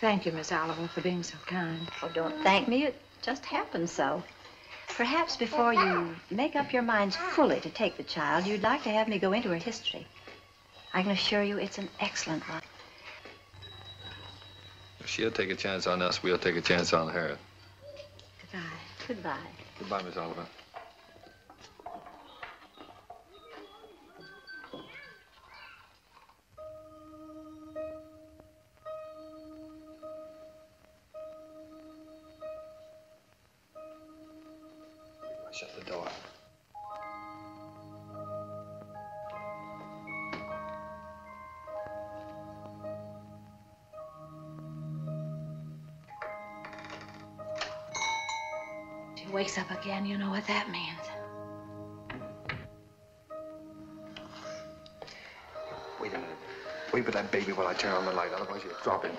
Thank you, Miss Oliver, for being so kind. Oh, don't thank me. It just happened so. Perhaps before you make up your minds fully to take the child, you'd like to have me go into her history. I can assure you it's an excellent one. If she'll take a chance on us, we'll take a chance on her. Goodbye. Goodbye. Goodbye, Miss Oliver. Shut the door. She wakes up again, you know what that means. Wait a minute. Wait with that baby while I turn on the light, otherwise you'll drop him.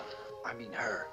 I mean her.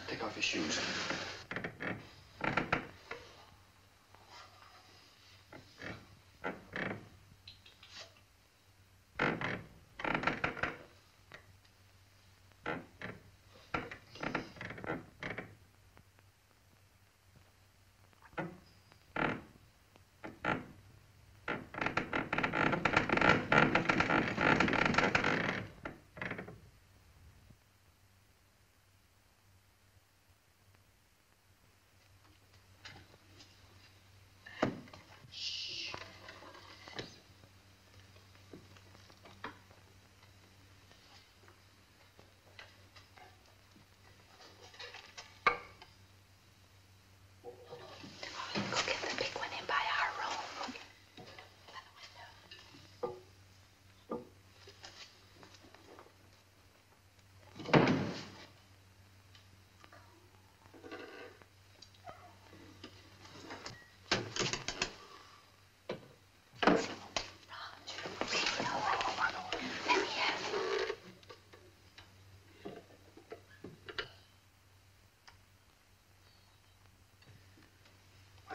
Take off your shoes.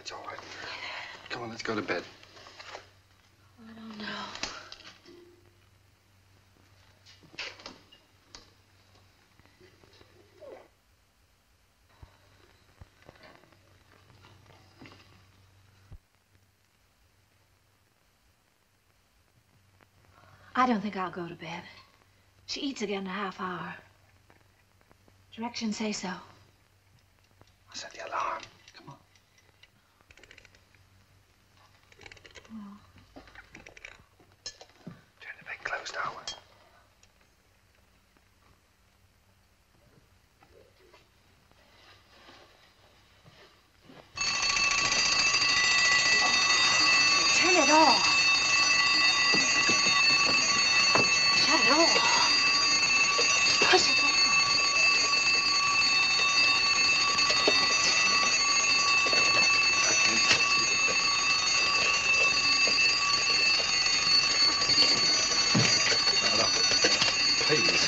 It's all right. Come on, let's go to bed. I don't know. I don't think I'll go to bed. She eats again in a half hour. Directions say so. I'll set the alarm. Come on. Oh. Turn the bed closed, Howard. Turn it off. Shut it off. Push it down. Please.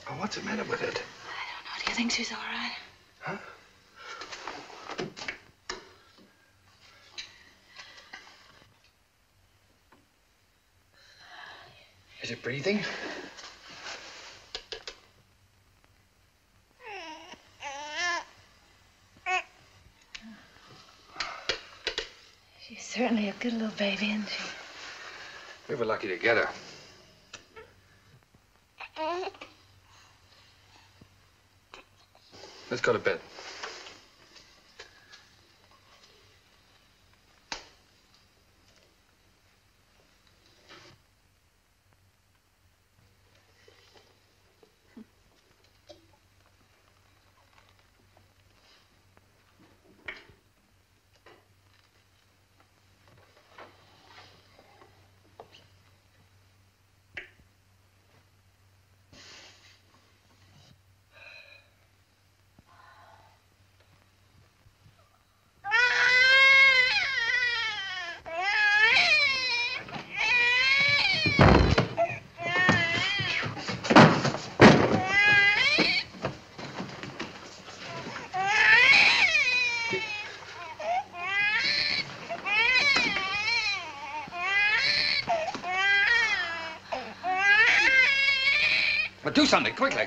Oh, what's the matter with it? I don't know. Do you think she's all right? Huh? Is it breathing? She's certainly a good little baby, isn't she? We were lucky to get her. Let's go to bed. But do something, quickly.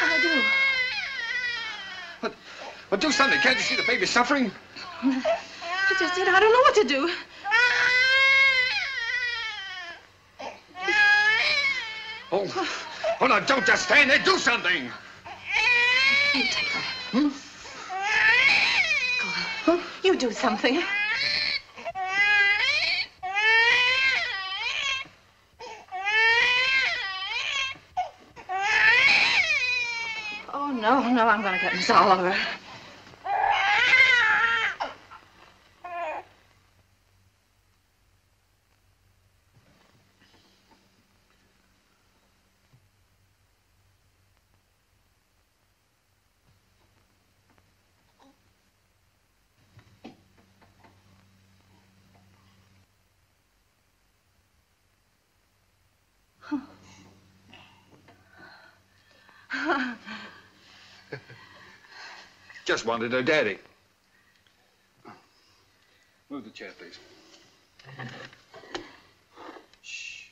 What'll I do? But do something. Can't you see the baby suffering? I just did. I don't know what to do. Oh, no, don't just stand there. Do something. You take her. Hmm? Go on. Huh? You do something. Oh, no, I'm gonna get Miss Oliver. Just wanted her daddy. Move the chair, please. Shh.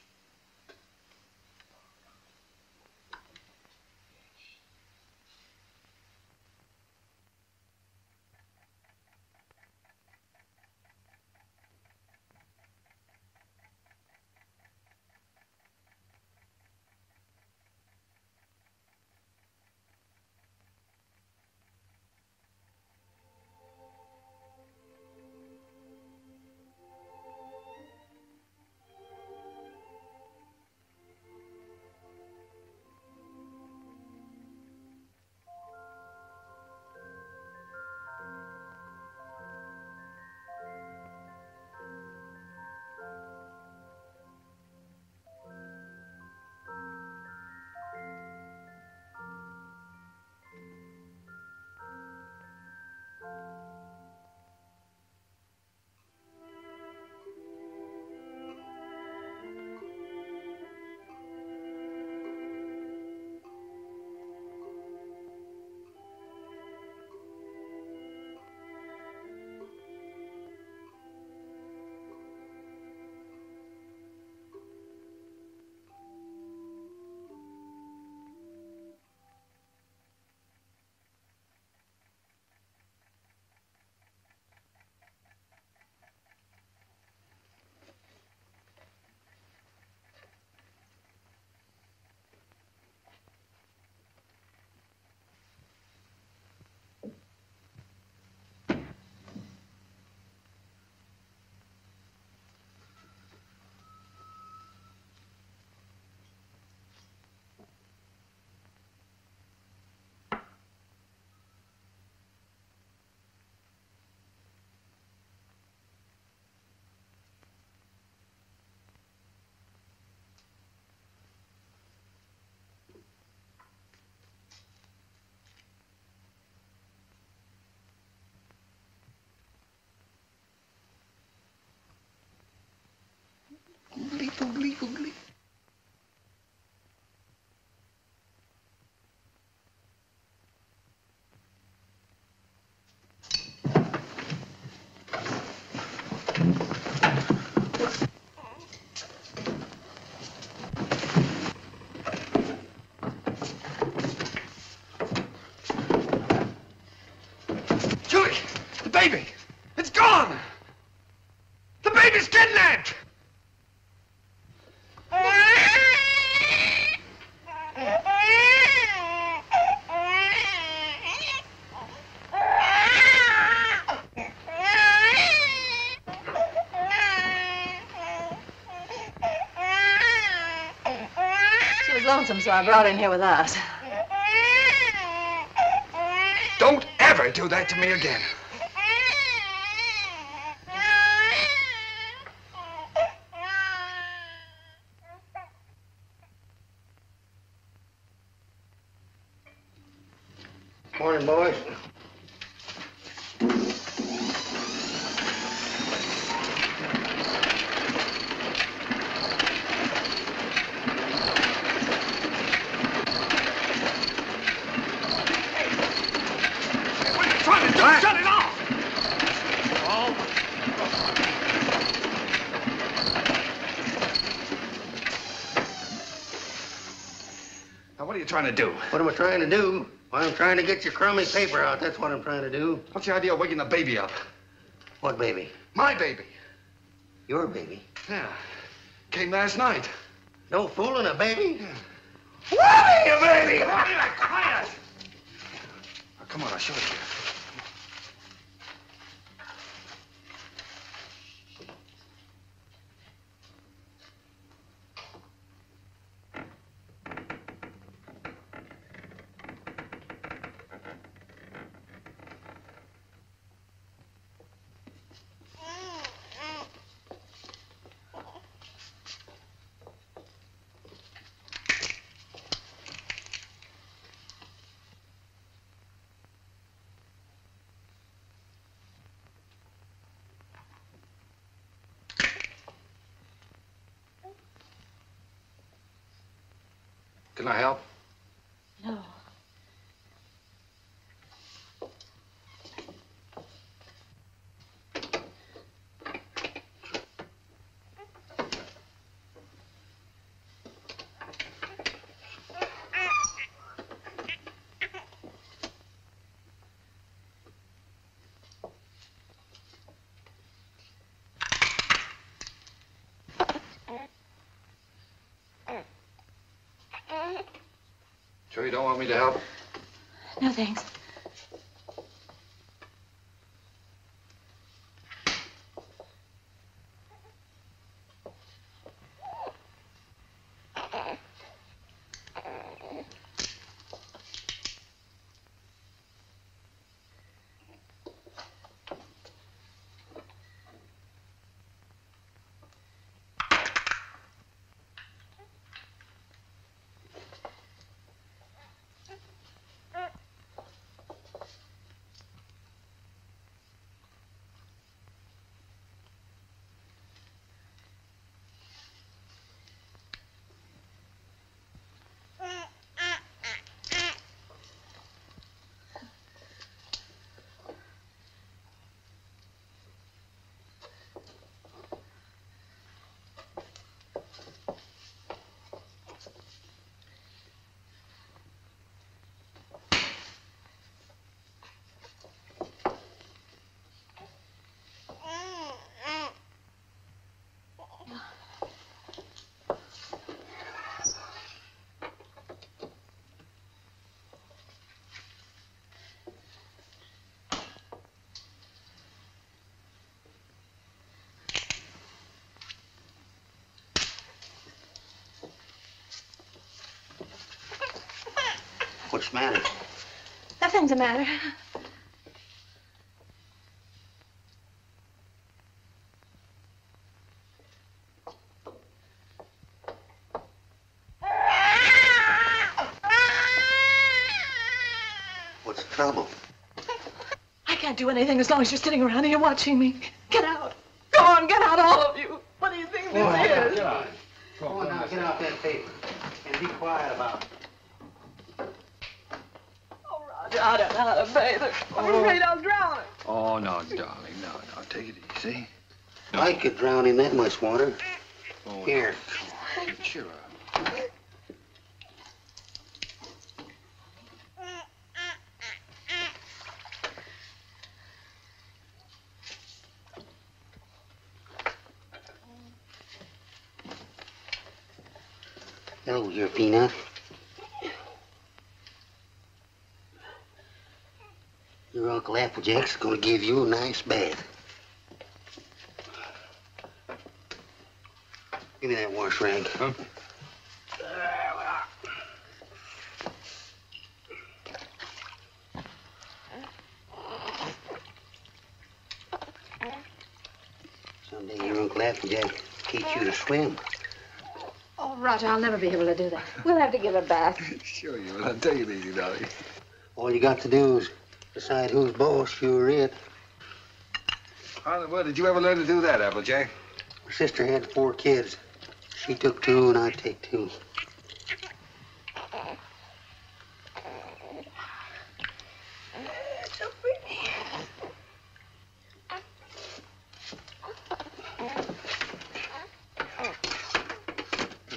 It's gone! The baby's kidnapped! She was lonesome, so I brought her in here with us. Don't ever do that to me again. Morning, boys. Shut it off! Now, what are you trying to do? What am I trying to do? Well, I'm trying to get your crummy paper out. That's what I'm trying to do. What's the idea of waking the baby up? What baby? My baby. Your baby? Yeah. Came last night. No fooling, a baby? Yeah. What are you, baby? Quiet! Now, come on, I'll show it to you. Can I help? No. Sure you don't want me to help? No, thanks. What's the matter? Nothing's the matter. What's the trouble? I can't do anything as long as you're sitting around here watching me. Get out. Go on, get out, all of you. What do you think this is? Get out. Go on now, get out that paper. And be quiet about it. I don't know how to bathe her. I'm afraid I'll drown her. Oh, no, darling, no. Take it easy. I could drown in that much water. Oh, Here. Come on, cheer up. Hello, your Peanut. Your Uncle Applejack's gonna give you a nice bath. Give me that wash rag. Huh? Someday your Uncle Applejack teach you to swim. Oh, Roger, I'll never be able to do that. We'll have to give her back. Sure you will. I'll take it easy, darling. All you got to do is decide who's boss, you or it. How in the world did you ever learn to do that, Applejack? My sister had 4 kids. She took 2 and I take 2. So pretty.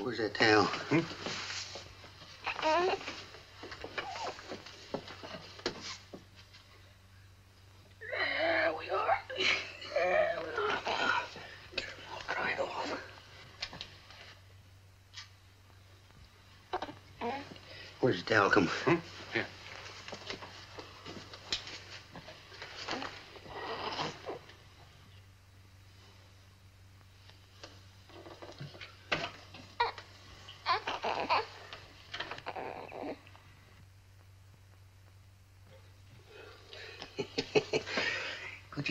Where's that towel? Hmm? There we are. There we are. I'll dry it off. Where's the talcum? Hmm? Here.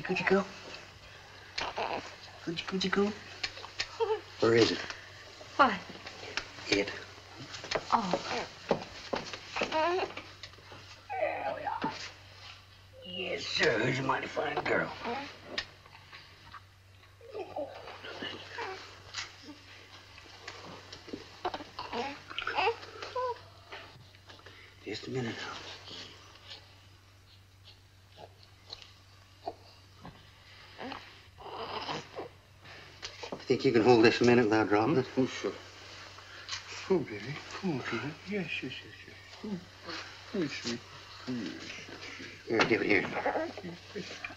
Coochie go. Coochie go. Where is it? What? It. Oh. There we are. Yes, sir. Who's a mighty fine girl. Just a minute now. Think you can hold this a minute without dropping it? Oh, sure. Oh, baby. Oh, baby. Yes, yes, yes, yes. Oh, sweet. Here, give it here.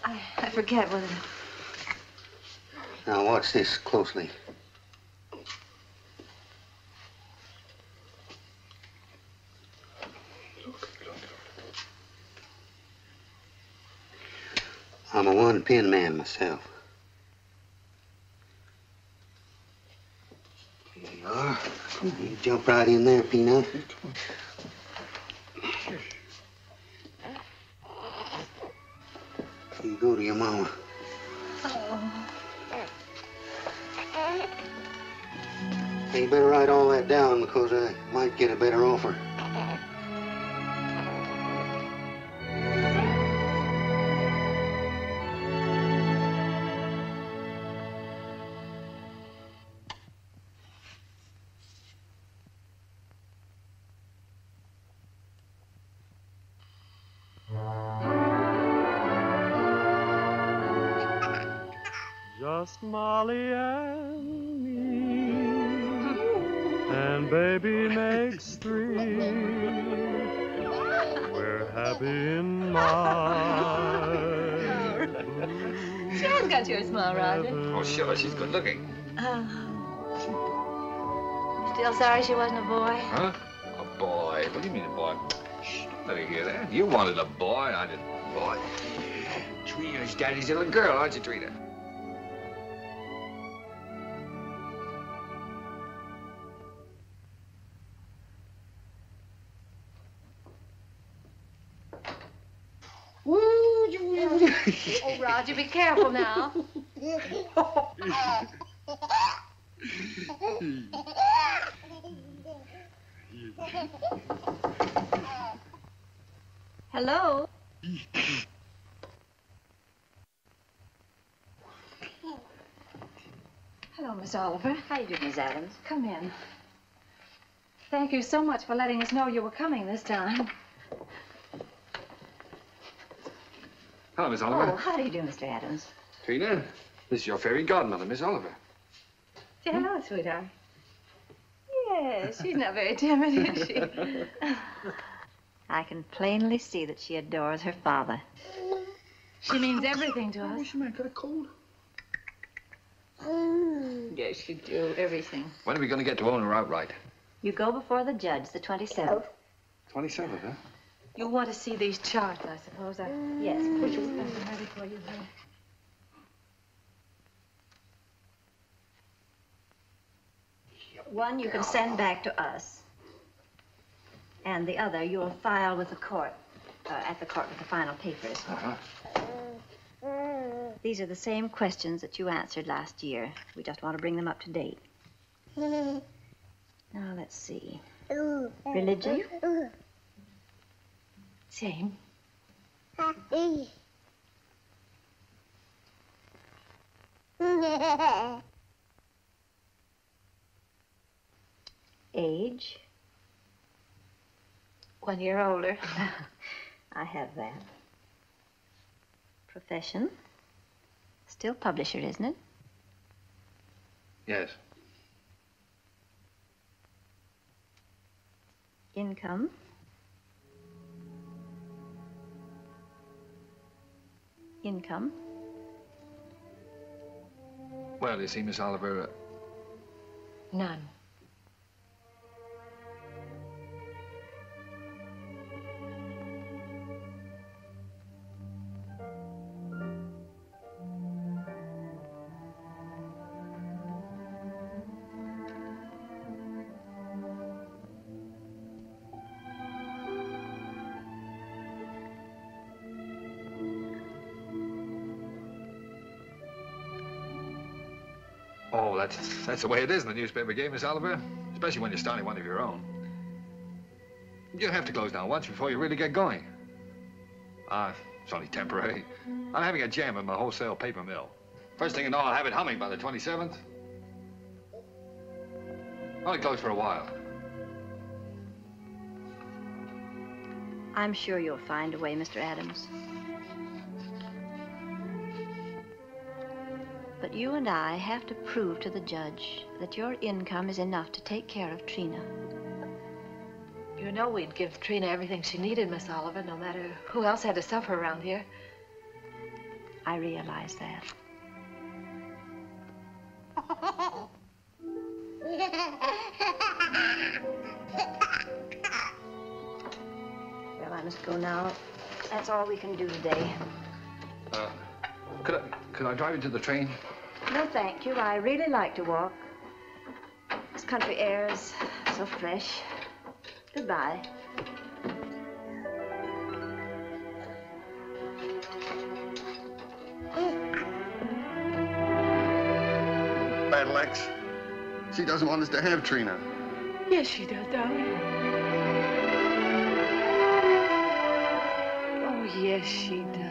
I forget whether... Now, watch this closely. I'm a one-pin man myself. Here you are. You jump right in there, Peanut. You go to your mama. Hey, you better write all that down because I might get a better offer. Just Molly and me, and baby makes 3. We're happy in my She has got your smile, Roger. Oh, sure. She's good looking. Still sorry she wasn't a boy? Huh? A boy? What do you mean a boy? Shh, don't let her hear that. You wanted a boy. I didn't want a boy. Trina's daddy's little girl, aren't you, Trina? Oh, Roger, be careful now. Hello? Hello, Miss Oliver. How you doing, Miss Adams? Come in. Thank you so much for letting us know you were coming this time. Hello, Miss Oliver. Oh, how do you do, Mr. Adams? Trina, this is your fairy godmother, Miss Oliver. Say hello, sweetheart. Yes, she's not very timid, is she? I can plainly see that she adores her father. She means everything to us. She might got a cold. Yes, you do. Everything. When are we going to get to own her outright? You go before the judge the 27th. 27th, huh? You want to see these charts, I suppose. Yes, Put please. your stuff ready for you here. One you can send back to us. And the other you'll file with the court, at the court with the final papers. Uh-huh. These are the same questions that you answered last year. We just want to bring them up to date. Now, let's see. Religion? Same. Age? 1 year older. I have that. Profession? Still publisher, isn't it? Yes. Income? Income? Well, you see, Miss Oliver, None. oh, that's the way it is in the newspaper game, Miss Oliver. Especially when you're starting one of your own. You have to close down once before you really get going. It's only temporary. I'm having a jam in my wholesale paper mill. First thing you know, I'll have it humming by the 27th. Only closed for a while. I'm sure you'll find a way, Mr. Adams. But you and I have to prove to the judge that your income is enough to take care of Trina. You know we'd give Trina everything she needed, Miss Oliver, no matter who else had to suffer around here. I realize that. Well, I must go now. That's all we can do today. Could I drive you to the train? No, thank you. I really like to walk. This country air is so fresh. Goodbye. Bad Lex. She doesn't want us to have Trina. Yes, she does, darling. Oh, yes, she does.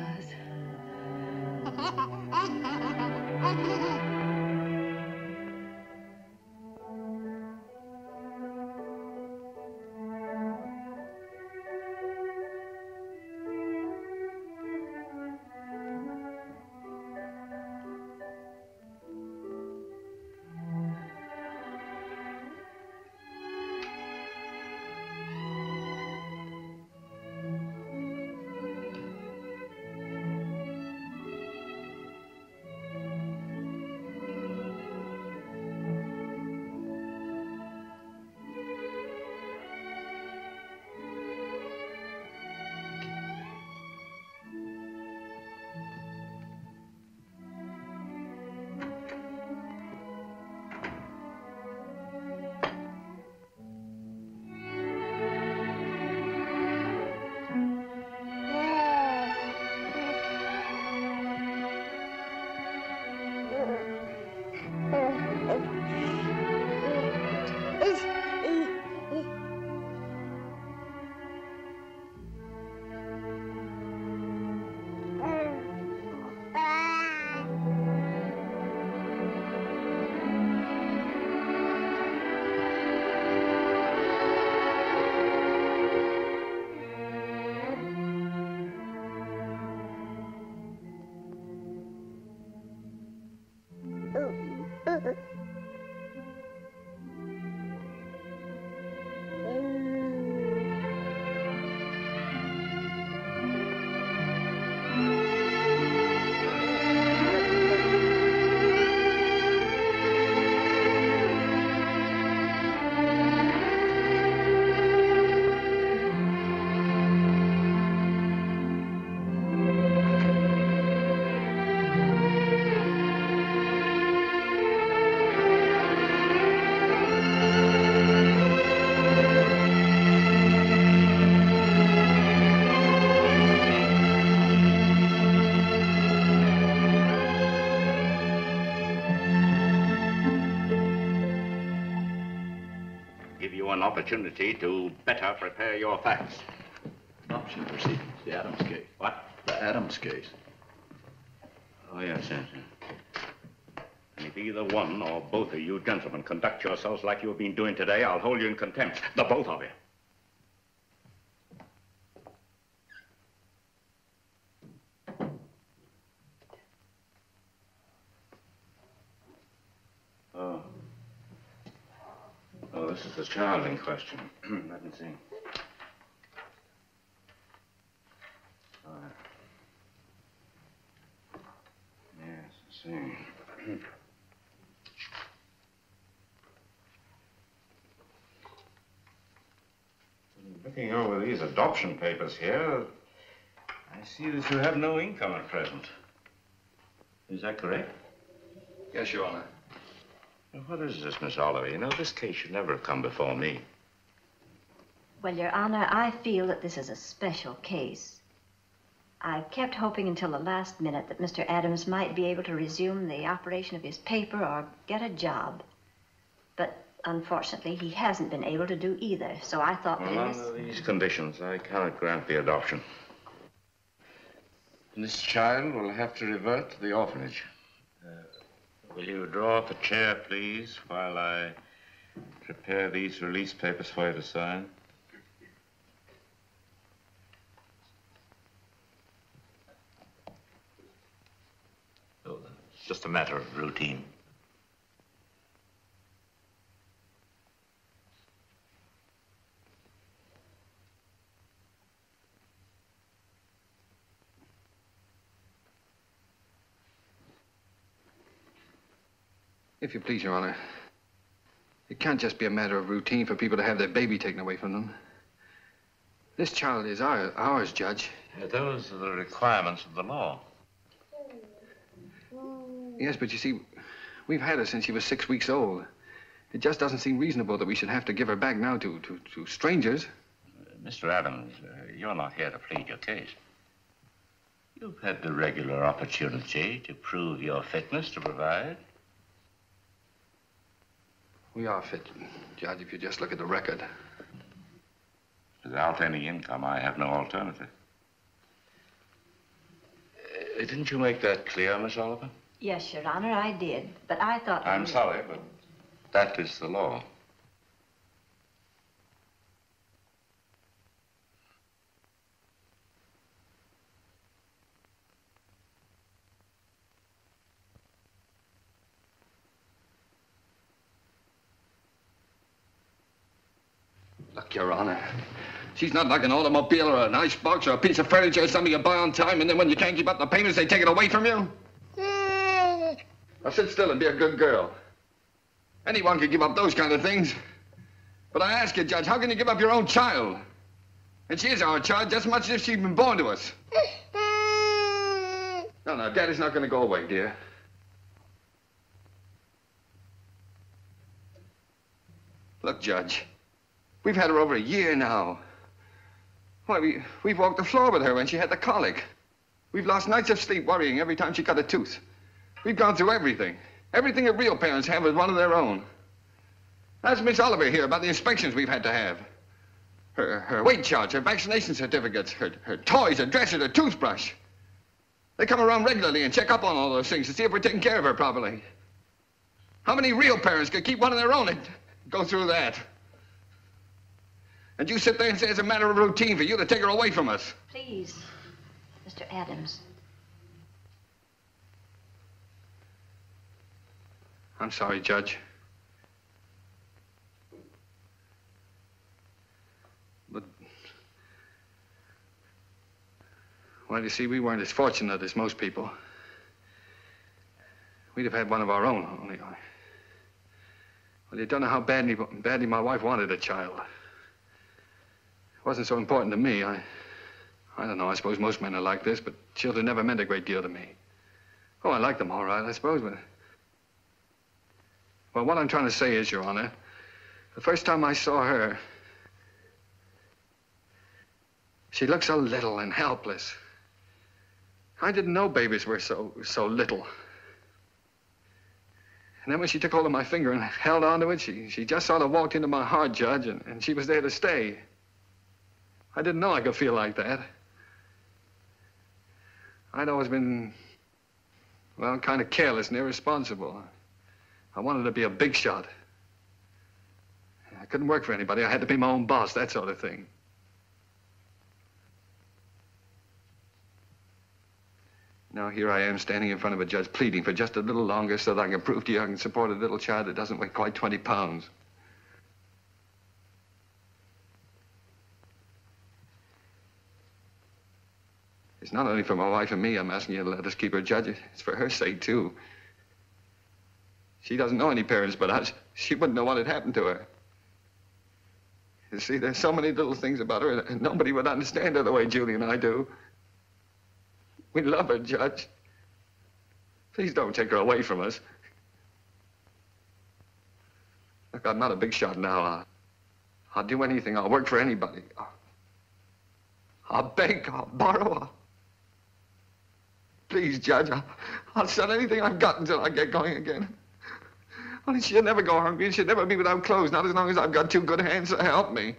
you an opportunity to better prepare your facts. Adoption proceedings, the Adams case. What? The Adams case. Oh, yes, yes, yes. And if either one or both of you gentlemen conduct yourselves like you have been doing today, I'll hold you in contempt. The both of you. Oh. Oh, this is the child in question. Let me see. Yes, I see. Looking over these adoption papers here, I see that you have no income at present. Is that correct? Yes, Your Honor. Now, what is this, Miss Oliver? You know, this case should never have come before me. Well, Your Honor, I feel that this is a special case. I've kept hoping until the last minute that Mr. Adams might be able to resume the operation of his paper or get a job. But unfortunately, he hasn't been able to do either, so I thought that Well, under these conditions, I cannot grant the adoption. And this child will have to revert to the orphanage. Will you draw up a chair, please, while I prepare these release papers for you to sign? Oh, it's just a matter of routine. If you please, Your Honor, it can't just be a matter of routine for people to have their baby taken away from them. This child is ours, Judge. Those are the requirements of the law. Yes, but you see, we've had her since she was 6 weeks old. It just doesn't seem reasonable that we should have to give her back now to strangers. Mr. Adams, you're not here to plead your case. You've had the regular opportunity to prove your fitness to provide. We are fit, Judge, if you just look at the record. Without any income, I have no alternative. Didn't you make that clear, Miss Oliver? Yes, Your Honor, I did. But I thought... I'm sorry, but that is the law. Look, Your Honor, she's not like an automobile or an icebox or a piece of furniture or something you buy on time, and then when you can't keep up the payments, they take it away from you. Now sit still and be a good girl. Anyone can give up those kind of things. But I ask you, Judge, how can you give up your own child? And she is our child just as much as if she'd been born to us. No, Daddy's not going to go away, dear. Look, Judge, we've had her over a year now. Why, we've walked the floor with her when she had the colic. We've lost nights of sleep worrying every time she cut a tooth. We've gone through everything. Everything that real parents have with one of their own. Ask Miss Oliver here about the inspections we've had to have. Her weight charts, her vaccination certificates, her toys, her dresser, her toothbrush. They come around regularly and check up on all those things to see if we're taking care of her properly. How many real parents could keep one of their own and go through that? And you sit there and say it's a matter of routine for you to take her away from us. Please, Mr. Adams. I'm sorry, Judge. But, well, you see, we weren't as fortunate as most people. We'd have had one of our own, only. Well, you don't know how badly my wife wanted a child. It wasn't so important to me. I don't know, I suppose most men are like this, but children never meant a great deal to me. Oh, I like them all right, I suppose, but... Well, what I'm trying to say is, Your Honor, the first time I saw her, she looked so little and helpless. I didn't know babies were so little. And then when she took hold of my finger and held onto it, she just sort of walked into my heart, Judge, and she was there to stay. I didn't know I could feel like that. I'd always been, well, kind of careless and irresponsible. I wanted to be a big shot. I couldn't work for anybody. I had to be my own boss, that sort of thing. Now here I am standing in front of a judge pleading for just a little longer so that I can prove to you I can support a little child that doesn't weigh quite 20 pounds. It's not only for my wife and me I'm asking you to let us keep her, Judge. It's for her sake, too. She doesn't know any parents but us. She wouldn't know what had happened to her. You see, there's so many little things about her, and nobody would understand her the way Julie and I do. We love her, Judge. Please don't take her away from us. Look, I'm not a big shot now. I'll do anything. I'll work for anybody. I'll beg. I'll borrow. Please, Judge, I'll sell anything I've got until I get going again. Only she'll never go hungry and she'll never be without clothes, not as long as I've got two good hands to help me.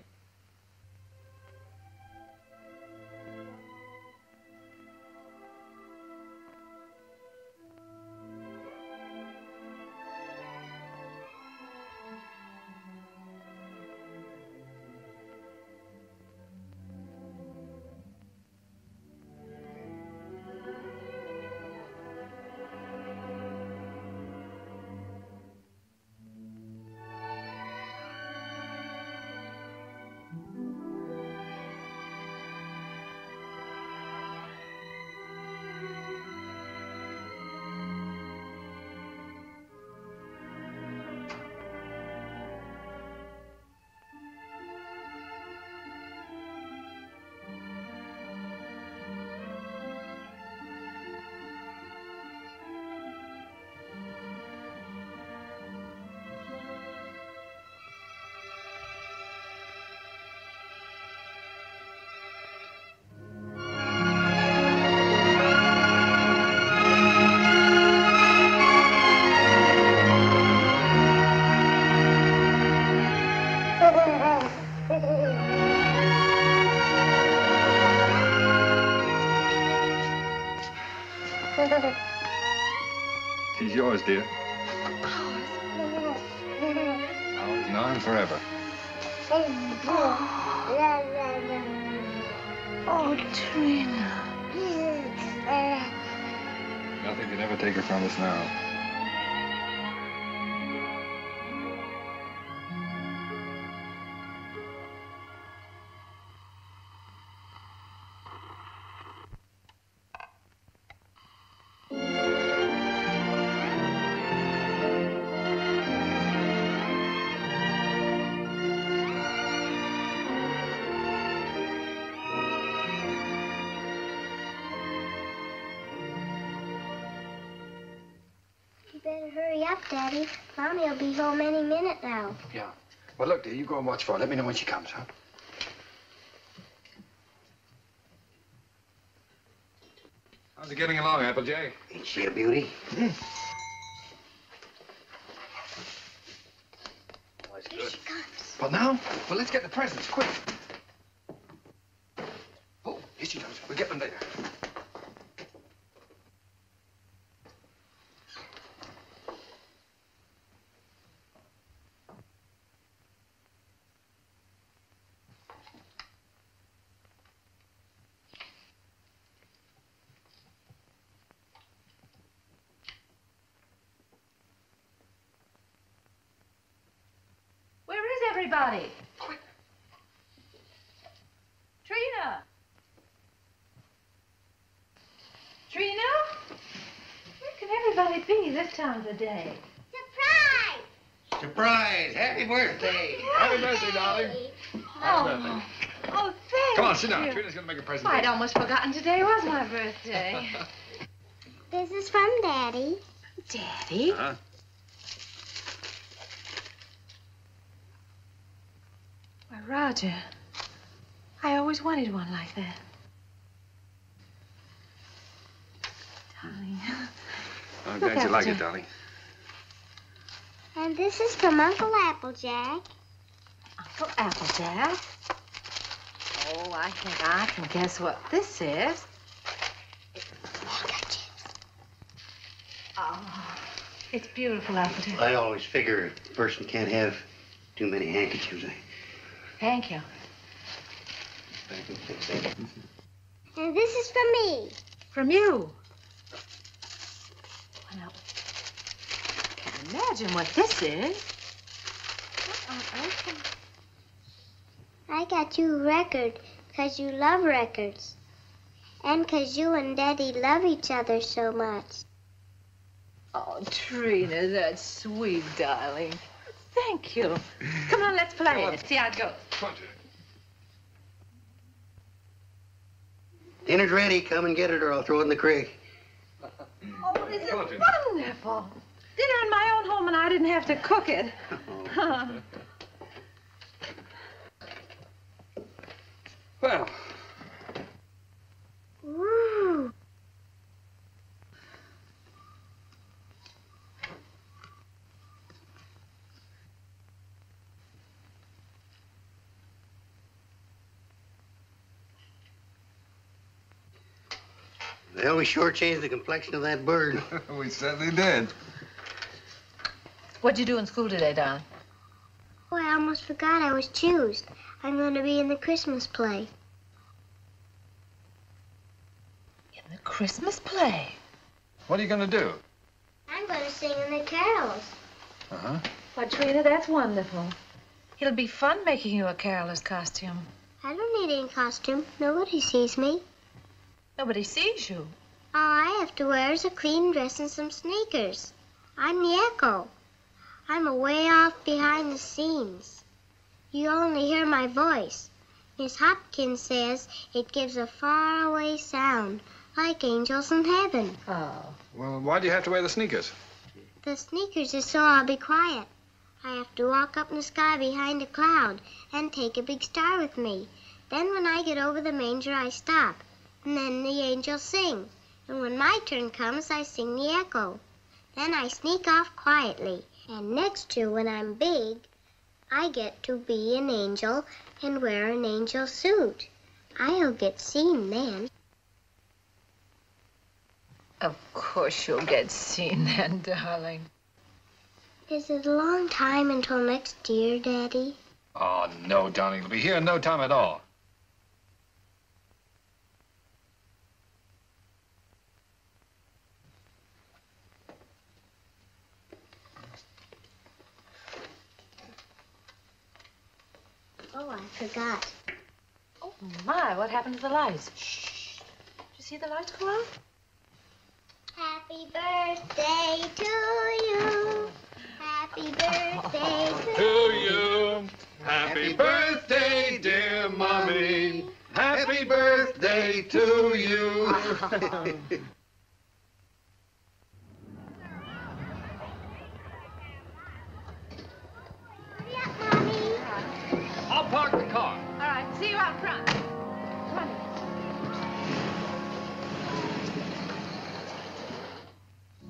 She's yours, dear. Ours? Ours now and forever. Oh, Trina. Nothing can ever take her from us now. Hurry up, Daddy. Mommy will be home any minute now. Yeah. Well, look, dear, you go and watch for her. Let me know when she comes, huh? How's it getting along, Applejay? Ain't she a beauty? Here she comes. Well, now? Well, let's get the presents, quick. Oh, here she comes. We'll get them later. Everybody. Quick. Trina. Trina? Where can everybody be this time of the day? Surprise! Surprise! Happy birthday! Happy birthday, darling. Happy birthday. Oh, thank Come on, sit you. down. Trina's going to make a present. I'd almost forgotten today was my birthday. This is from Daddy. Daddy? Uh-huh. Why, Roger, I always wanted one like that. Darling. I'm Look glad you like after- it, darling. And this is from Uncle Applejack. Uncle Applejack? Oh, I think I can guess what this is. Oh, it's beautiful, Applejack. I always figure a person can't have too many handkerchiefs. Thank you. I can fix that. And this is from me. From you? Well, I can't imagine what this is. What on earth? I got you a record because you love records. And because you and Daddy love each other so much. Oh, Trina, that's sweet, darling. Thank you. Come on, let's play it. See how it goes. Come on, Julie. Dinner's ready. Come and get it or I'll throw it in the creek. Oh, this is wonderful. Dinner in my own home and I didn't have to cook it. Well. Woo. Well, we sure changed the complexion of that bird. We certainly did. What'd you do in school today, darling? Oh, I almost forgot I was choosed. I'm going to be in the Christmas play. In the Christmas play? What are you going to do? I'm going to sing in the carols. Uh-huh. Why, Trina, that's wonderful. It'll be fun making you a carolers costume. I don't need any costume. Nobody sees me. Nobody sees you. All I have to wear is a clean dress and some sneakers. I'm the echo. I'm away off behind the scenes. You only hear my voice. Miss Hopkins says it gives a faraway sound, like angels in heaven. Oh. Well, why do you have to wear the sneakers? The sneakers is so I'll be quiet. I have to walk up in the sky behind a cloud and take a big star with me. Then when I get over the manger, I stop. And then the angels sing. And when my turn comes, I sing the echo. Then I sneak off quietly. And next year, when I'm big, I get to be an angel and wear an angel suit. I'll get seen then. Of course you'll get seen then, darling. Is it a long time until next year, Daddy? Oh, no, darling. It'll be here in no time at all. Oh, I forgot. Oh, my, what happened to the lights? Shh. Did you see the lights go out? Happy birthday to you. Happy birthday To you. Happy birthday, dear Mommy. Happy birthday to you. I'll park the car. All right, see you out front. Come on.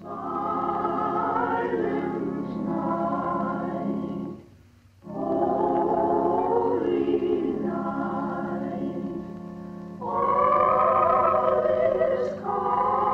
All is calm.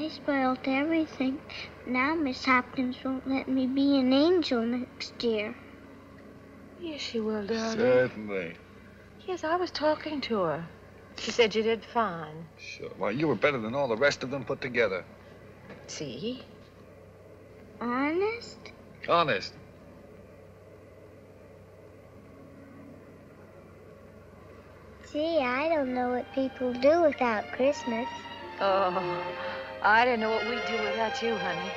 I spoiled everything. Now Miss Hopkins won't let me be an angel next year. Yes, she will, darling. Certainly. Yes, I was talking to her. She said you did fine. Sure. Why, you were better than all the rest of them put together. See? Honest? Honest. Gee, I don't know what people do without Christmas. Oh, I don't know what we'd do without you, honey.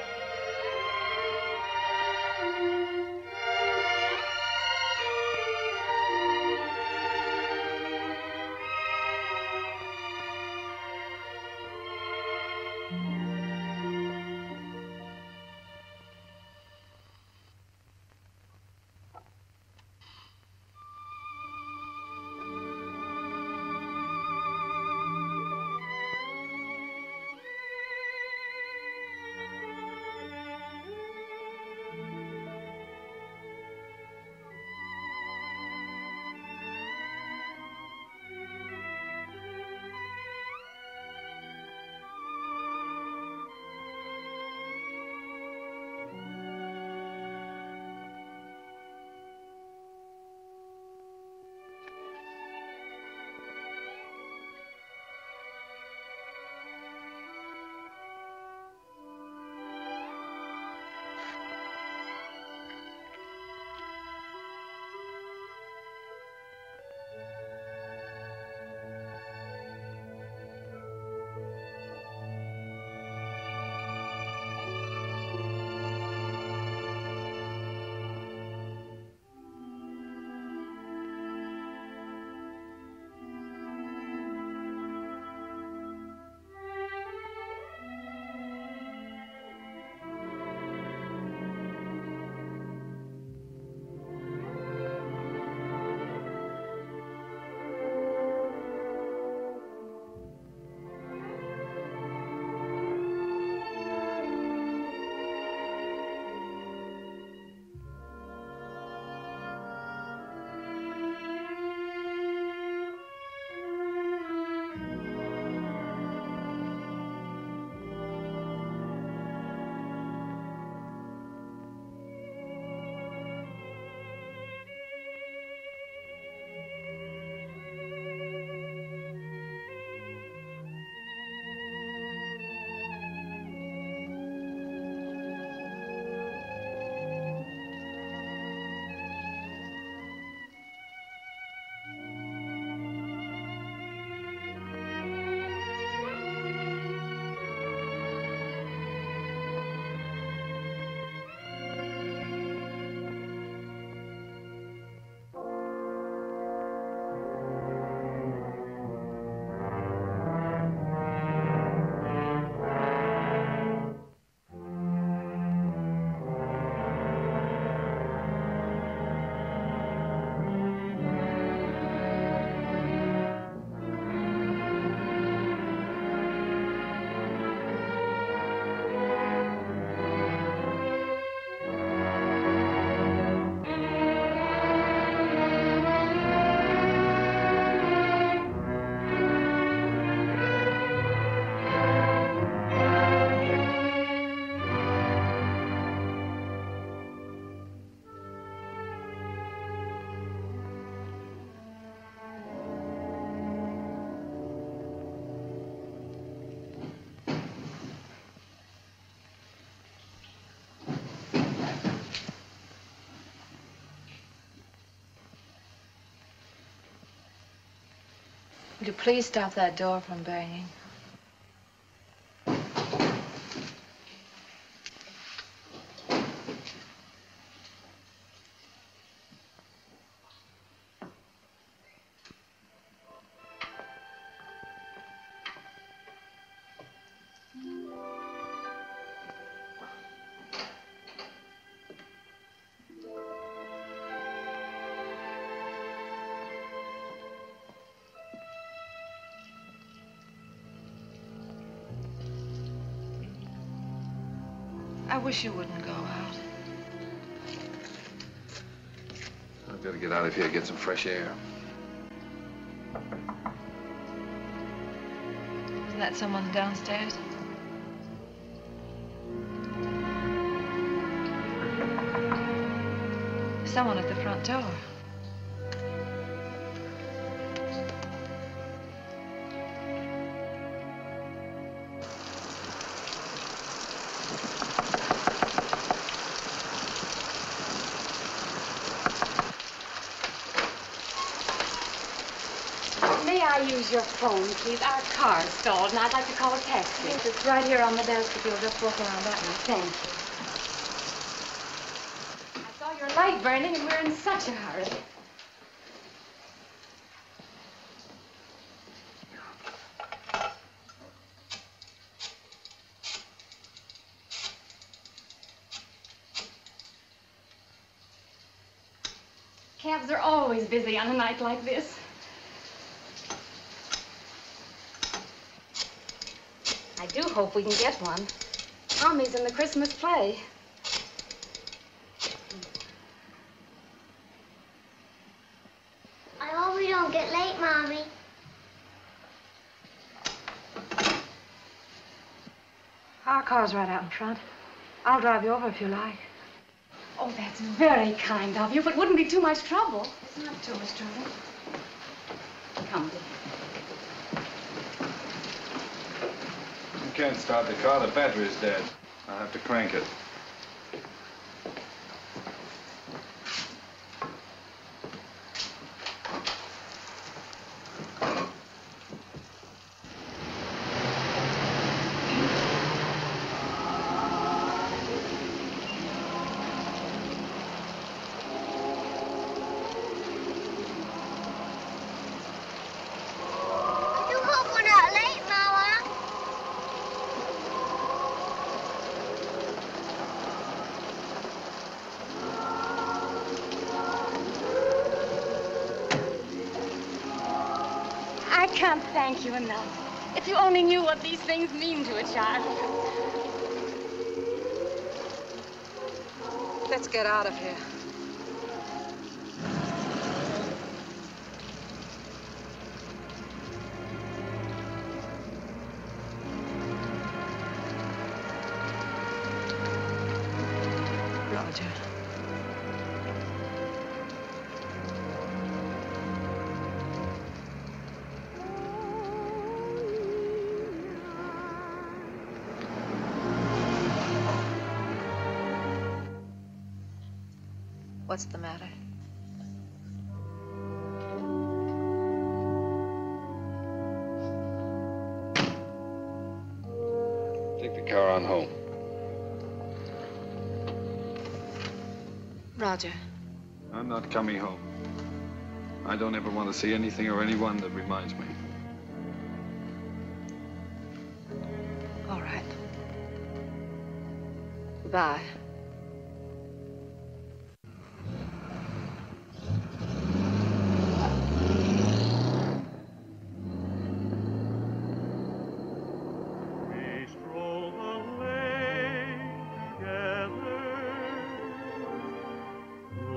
Would you please stop that door from banging? I wish you wouldn't go out. I've got to get out of here, get some fresh air. Isn't that someone downstairs? Someone at the front door. May I use your phone, please? Our car's stalled, and I'd like to call a taxi. Yes, it's right here on the desk if you'll just walk around that way. Thank you. I saw your light burning, and we're in such a hurry. Cabs are always busy on a night like this. I do hope we can get one. Tommy's in the Christmas play. I hope we don't get late, Mommy. Our car's right out in front. I'll drive you over if you like. Oh, that's very kind of you, but wouldn't be too much trouble. It's not too much trouble. Come, dear. You can't start the car. The battery's dead. I'll have to crank it. I do hope we're not late, Mama. I can't thank you enough. If you only knew what these things mean to a child. Let's get out of here. Roger. What's the matter? Take the car on home. Roger. I'm not coming home. I don't ever want to see anything or anyone that reminds me. All right. Goodbye. We stroll the lane together,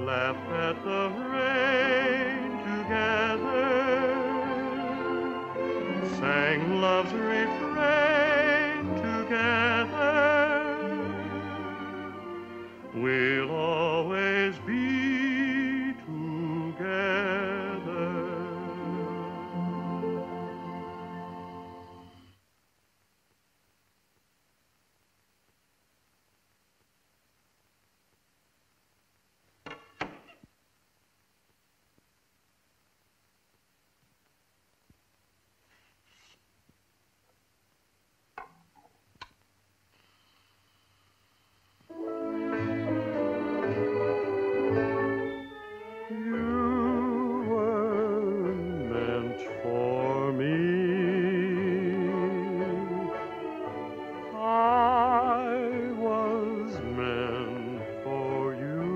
laugh at the rain together, sang love's refrain together. We'll always be together. You were meant for me. I was meant for you.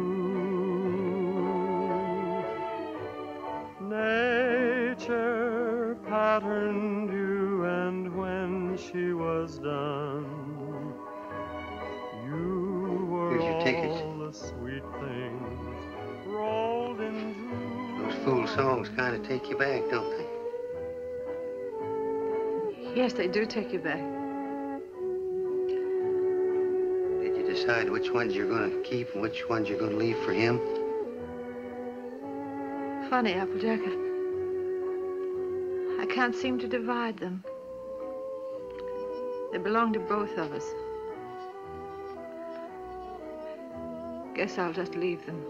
Nature patterned you, and when she was done, you were Here's your ticket. all the sweet things rolled into. Those fool songs kind of take you back, don't they? Yes, they do take you back. Did you decide which ones you're going to keep and which ones you're going to leave for him? Funny, Applejack. I can't seem to divide them. They belong to both of us. Guess I'll just leave them.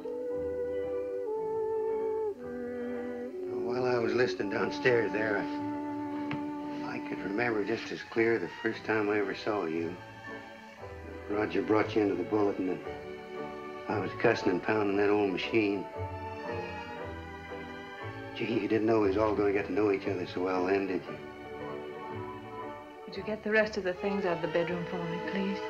While I was listening downstairs there, I could remember just as clear the first time I ever saw you. Roger brought you into the bulletin and I was cussing and pounding that old machine. Gee, you didn't know we was all going to get to know each other so well then, did you? Would you get the rest of the things out of the bedroom for me, please?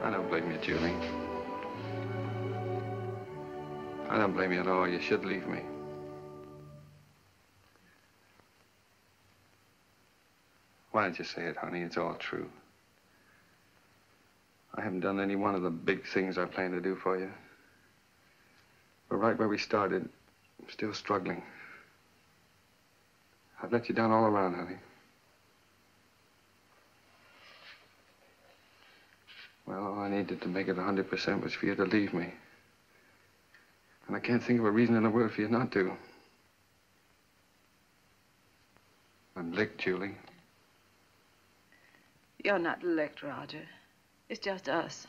I don't blame you, Julie. I don't blame you at all. You should leave me. Why don't you say it, honey? It's all true. I haven't done any one of the big things I plan to do for you. But right where we started, I'm still struggling. I've let you down all around, honey. Well, all I needed to make it 100% was for you to leave me. And I can't think of a reason in the world for you not to. I'm licked, Julie. You're not licked, Roger. It's just us.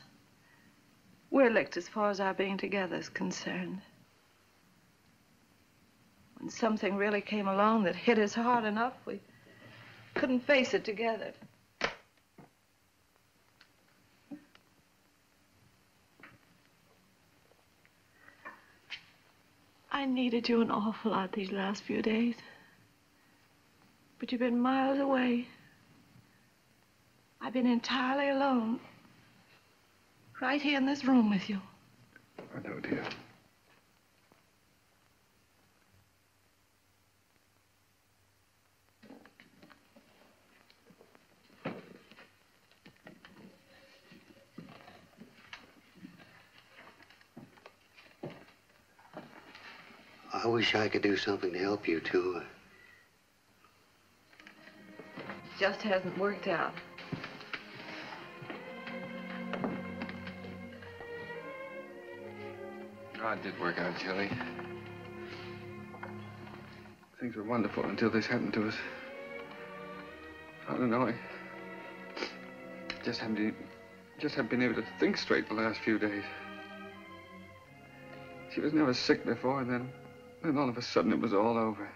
We're licked as far as our being together is concerned. When something really came along that hit us hard enough, we couldn't face it together. I needed you an awful lot these last few days. But you've been miles away. I've been entirely alone. Right here in this room with you. I know, dear. I wish I could do something to help you, too. Just hasn't worked out. Oh, it did work out, Julie. Things were wonderful until this happened to us. I don't know, I just haven't been able to think straight the last few days. She was never sick before, and then all of a sudden it was all over.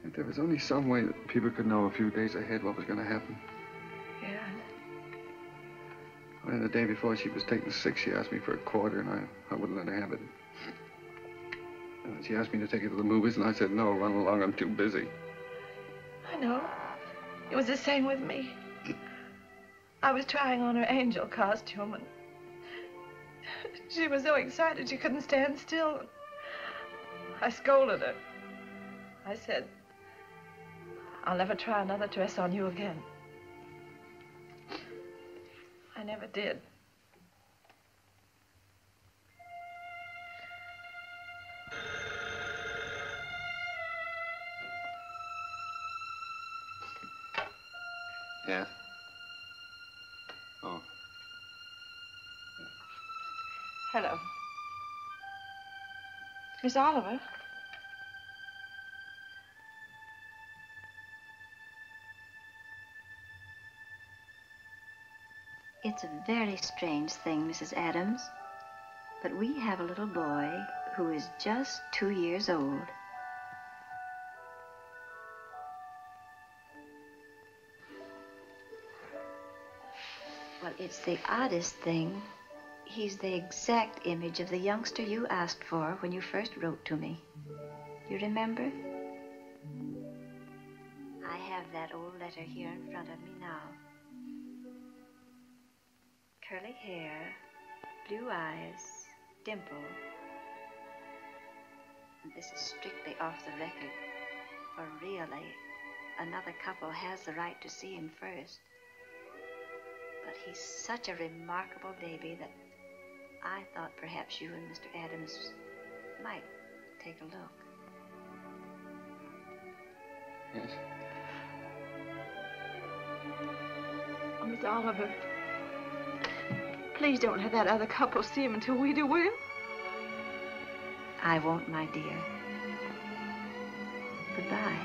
If there was only some way that people could know a few days ahead what was going to happen. Yeah. Well, the day before she was taken sick, she asked me for a quarter, and I wouldn't let her have it. And she asked me to take her to the movies, and I said, no, run along, I'm too busy. I know. It was the same with me. I was trying on her angel costume, and she was so excited she couldn't stand still. I scolded her. I said, I'll never try another dress on you again. I never did. Yeah? Oh. Hello. Miss Oliver? It's a very strange thing, Mrs. Adams, but we have a little boy who is just 2 years old. Well, it's the oddest thing. He's the exact image of the youngster you asked for when you first wrote to me. You remember? I have that old letter here in front of me now. Curly hair, blue eyes, dimple. This is strictly off the record, for really, another couple has the right to see him first. But he's such a remarkable baby that I thought perhaps you and Mr. Adams might take a look. Yes. Oh, Miss Oliver, please don't have that other couple see him until we do, will you? I won't, my dear. Goodbye.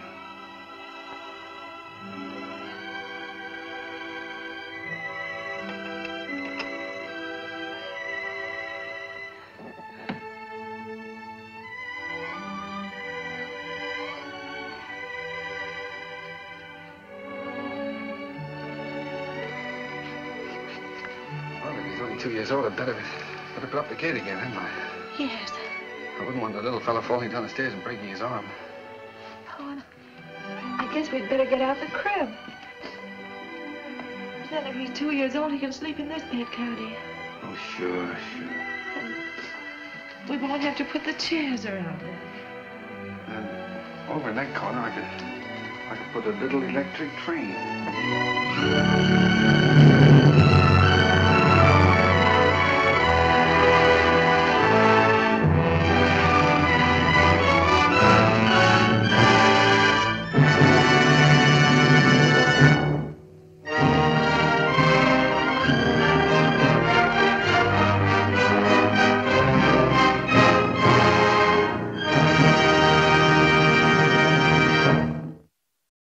Well, if he's only 2 years old, I'd better put up the gate again, hadn't I? Yes. I wouldn't want the little fellow falling down the stairs and breaking his arm. Oh, and I guess we'd better get out the crib. Then if he's 2 years old, he can sleep in this bed, can't he? Oh, sure. We won't have to put the chairs around it. And over in that corner, I could put a little electric train.